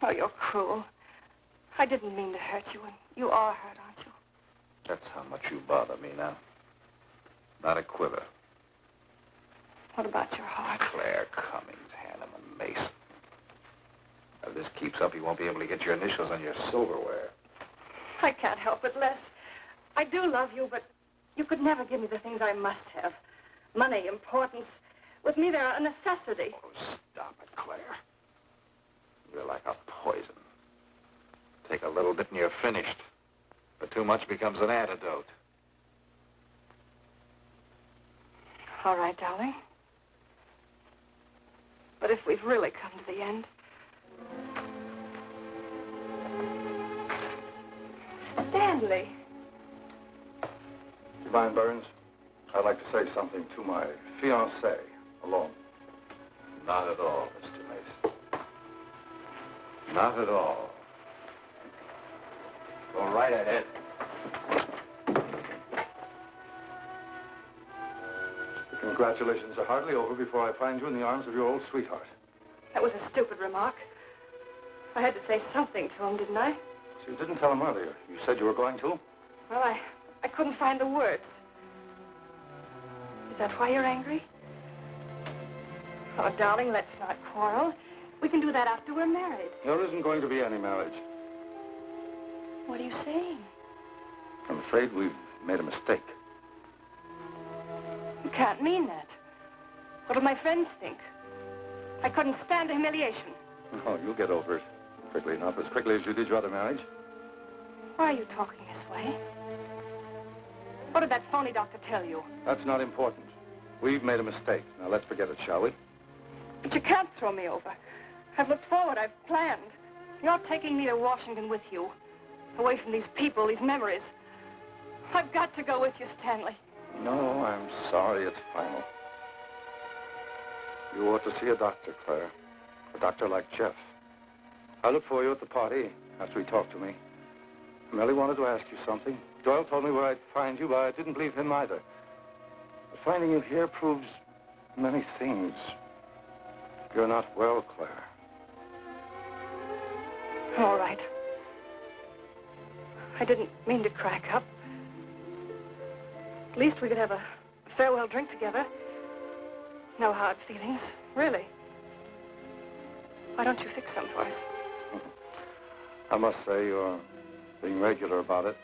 Oh, you're cruel. I didn't mean to hurt you, and you are hurt, aren't you? That's how much you bother me now. Not a quiver. What about your heart? Claire Cummings, Hanneman, Mason. If this keeps up, you won't be able to get your initials on your silverware. I can't help it, Les. I do love you, but you could never give me the things I must have. Money, importance. With me, they're a necessity. Oh, stop it, Claire. You're like a poison. Take a little bit and you're finished. But too much becomes an antidote. All right, darling. But if we've really come to the end... Stanley. Do you mind, Burns? I'd like to say something to my fiancée alone. Not at all, Mr. Mason. Not at all. Go right ahead. The congratulations are hardly over before I find you in the arms of your old sweetheart. That was a stupid remark. I had to say something to him, didn't I? So you didn't tell him earlier. You said you were going to? Well, I couldn't find the words. Is that why you're angry? Oh, darling, let's not quarrel. We can do that after we're married. There isn't going to be any marriage. What are you saying? I'm afraid we've made a mistake. You can't mean that. What will my friends think? I couldn't stand the humiliation. Oh, you'll get over it. Quickly enough, as quickly as you did your other marriage. Why are you talking this way? What did that phony doctor tell you? That's not important. We've made a mistake. Now, let's forget it, shall we? But you can't throw me over. I've looked forward. I've planned. You're taking me to Washington with you. Away from these people, these memories. I've got to go with you, Stanley. No, I'm sorry. It's final. You ought to see a doctor, Claire. A doctor like Jeff. I looked for you at the party after he talked to me. I merely wanted to ask you something. Doyle told me where I'd find you, but I didn't believe him either. But finding you here proves many things. You're not well, Claire. All right. I didn't mean to crack up. At least we could have a farewell drink together. No hard feelings, really. Why don't you fix some for us? I must say you're being regular about it.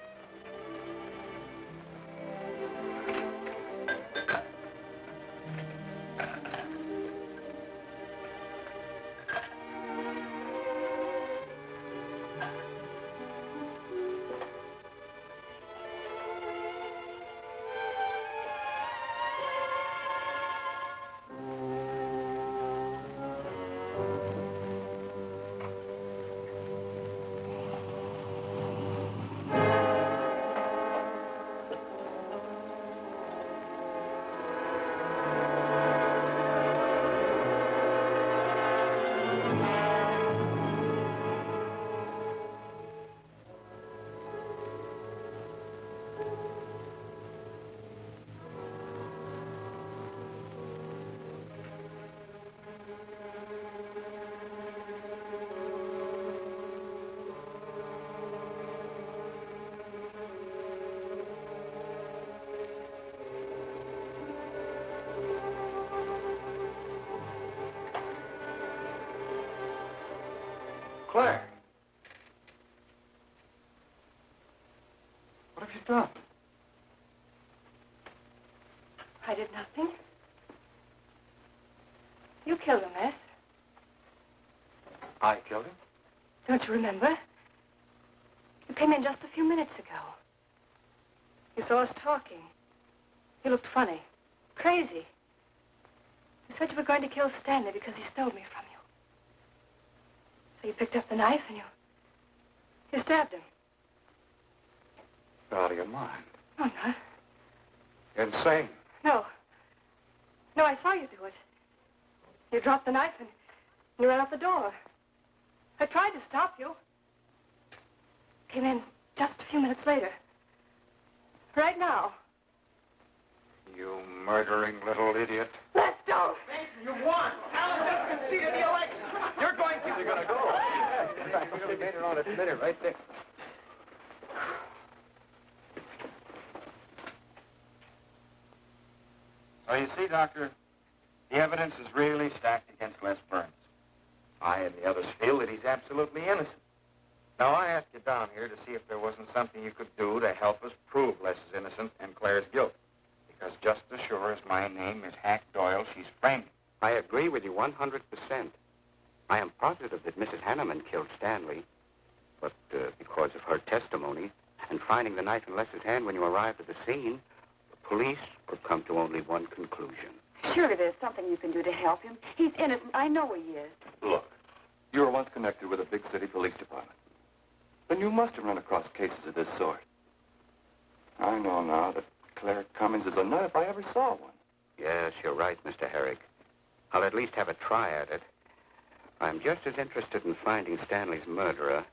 Claire! What have you done? I did nothing. You killed him, Les. I killed him? Don't you remember? You came in just a few minutes ago. You saw us talking. You looked funny. Crazy. You said you were going to kill Stanley because he stole me from you. So you picked up the knife and you stabbed him. You're out of your mind. No, I'm not. Insane. No. No, I saw you do it. You dropped the knife and you ran out the door. I tried to stop you. Came in just a few minutes later. Right now. You murdering little idiot. Let's go. You won. Alan just conceded the election. You're going to... You're going to go. We made it on a minute right there. So you see, Doctor, the evidence is really stacked against Les Burns. I and the others feel that he's absolutely innocent. Now, I asked you down here to see if there wasn't something you could do to help us prove Les is innocent and Claire's guilt. Because just as sure as my name is Hack Doyle, she's framed. I agree with you 100%. I am positive that Mrs. Hanneman killed Stanley. But because of her testimony and finding the knife in Les's hand when you arrived at the scene, the police could come to only one conclusion. Surely there's something you can do to help him. He's innocent. I know he is. Look, you were once connected with a big city police department. Then you must have run across cases of this sort. I know now that Claire Cummings is a nut if I ever saw one. Yes, you're right, Mr. Herrick. I'll at least have a try at it. I'm just as interested in finding Stanley's murderer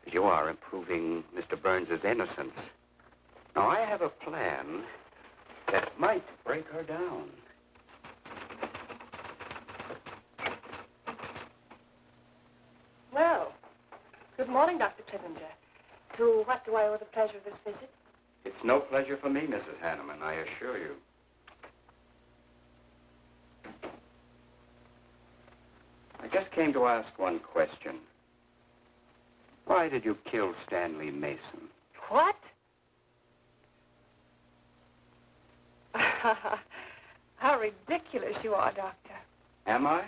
as you are in proving Mr. Burns' innocence. Now, I have a plan that might break her down. Well, good morning, Dr. Clippinger. To what do I owe the pleasure of this visit? It's no pleasure for me, Mrs. Hanneman, I assure you. I just came to ask one question. Why did you kill Stanley Mason? What? How ridiculous you are, Doctor. Am I?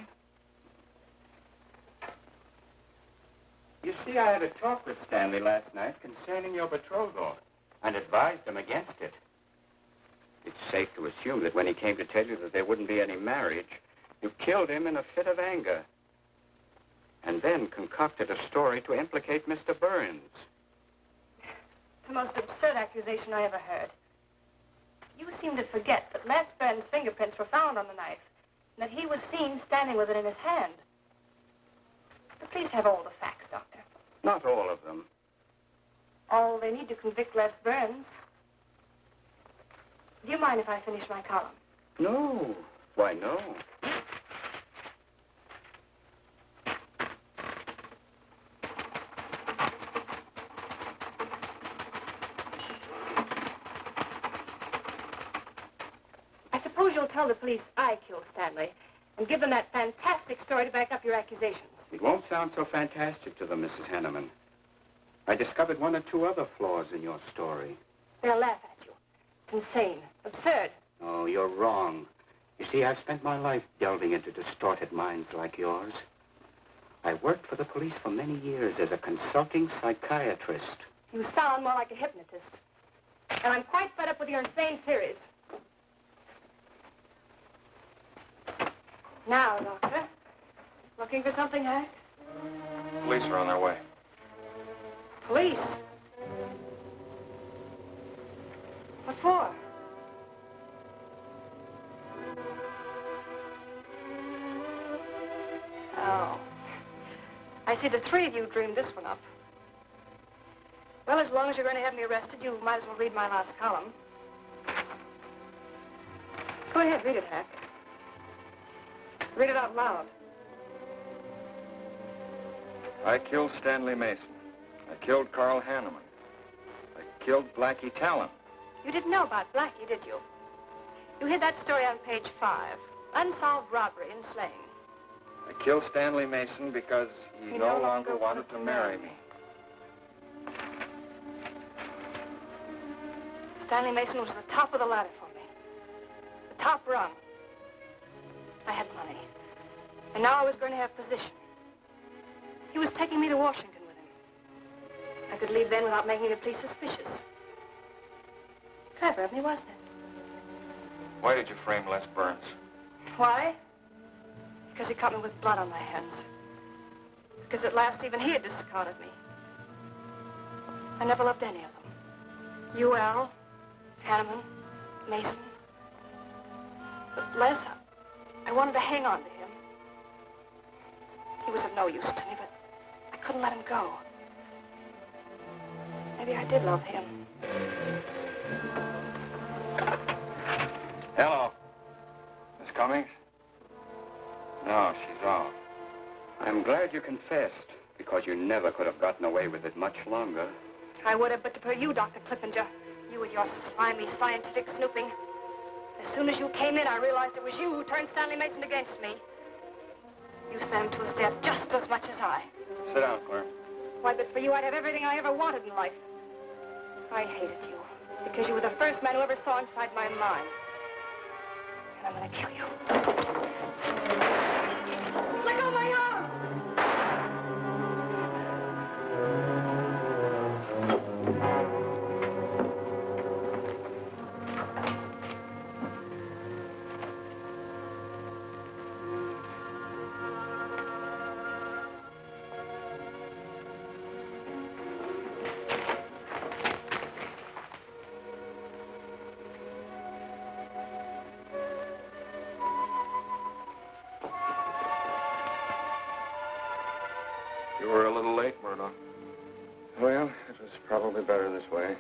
You see, I had a talk with Stanley last night concerning your betrothal and advised him against it. It's safe to assume that when he came to tell you that there wouldn't be any marriage, you killed him in a fit of anger and then concocted a story to implicate Mr. Burns. It's the most absurd accusation I ever heard. You seem to forget that Les Burns' fingerprints were found on the knife and that he was seen standing with it in his hand. But please have all the facts, Doctor. Not all of them. All they need to convict Les Burns. Do you mind if I finish my column? No. Why, no. I suppose you'll tell the police I killed Stanley and give them that fantastic story to back up your accusations. It won't sound so fantastic to them, Mrs. Hanneman. I discovered one or two other flaws in your story. They'll laugh at you. It's insane. Absurd. Oh, you're wrong. You see, I've spent my life delving into distorted minds like yours. I worked for the police for many years as a consulting psychiatrist. You sound more like a hypnotist. And I'm quite fed up with your insane theories. Now, Doctor. Looking for something, huh? Police are on their way. Police? What for? Oh. I see the three of you dreamed this one up. Well, as long as you're going to have me arrested, you might as well read my last column. Go ahead, read it, Hack. Read it out loud. I killed Stanley Mason. I killed Carl Hanneman. I killed Blackie Talon. You didn't know about Blackie, did you? You hid that story on page 5. Unsolved robbery and slaying. I killed Stanley Mason because he no longer wanted to marry me. Stanley Mason was the top of the ladder for me. The top rung. I had money. And now I was going to have position. He was taking me to Washington with him. I could leave then without making the police suspicious. Clever of me, wasn't it? Why did you frame Les Burns? Why? Because he caught me with blood on my hands. Because at last even he had discarded me. I never loved any of them. You, Al, Hanneman, Mason. But Les, I wanted to hang on to him. He was of no use to me, but I couldn't let him go. Maybe I did love him. Hello. Miss Cummings? No, she's off. I'm glad you confessed, because you never could have gotten away with it much longer. I would have, but for you, Dr. Clippinger. You and your slimy scientific snooping. As soon as you came in, I realized it was you who turned Stanley Mason against me. You sent him to his death just as much as I. Sit down, Claire. Why, but for you, I'd have everything I ever wanted in life. I hated you because you were the first man who ever saw inside my mind. And I'm going to kill you. Let go of my arm! Bernhard. Well, it was probably better this way.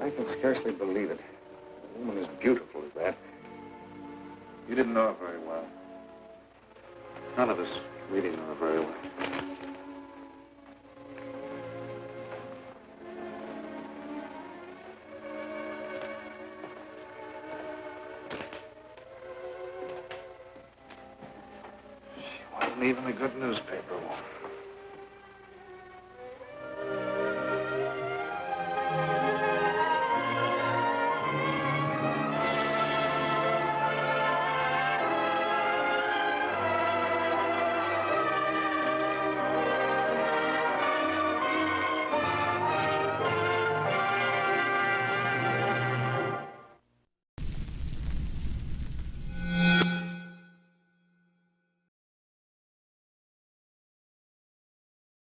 I can scarcely believe it. A woman as beautiful as that. You didn't know her very well. None of us really know her very well. She wasn't even a good newspaper woman.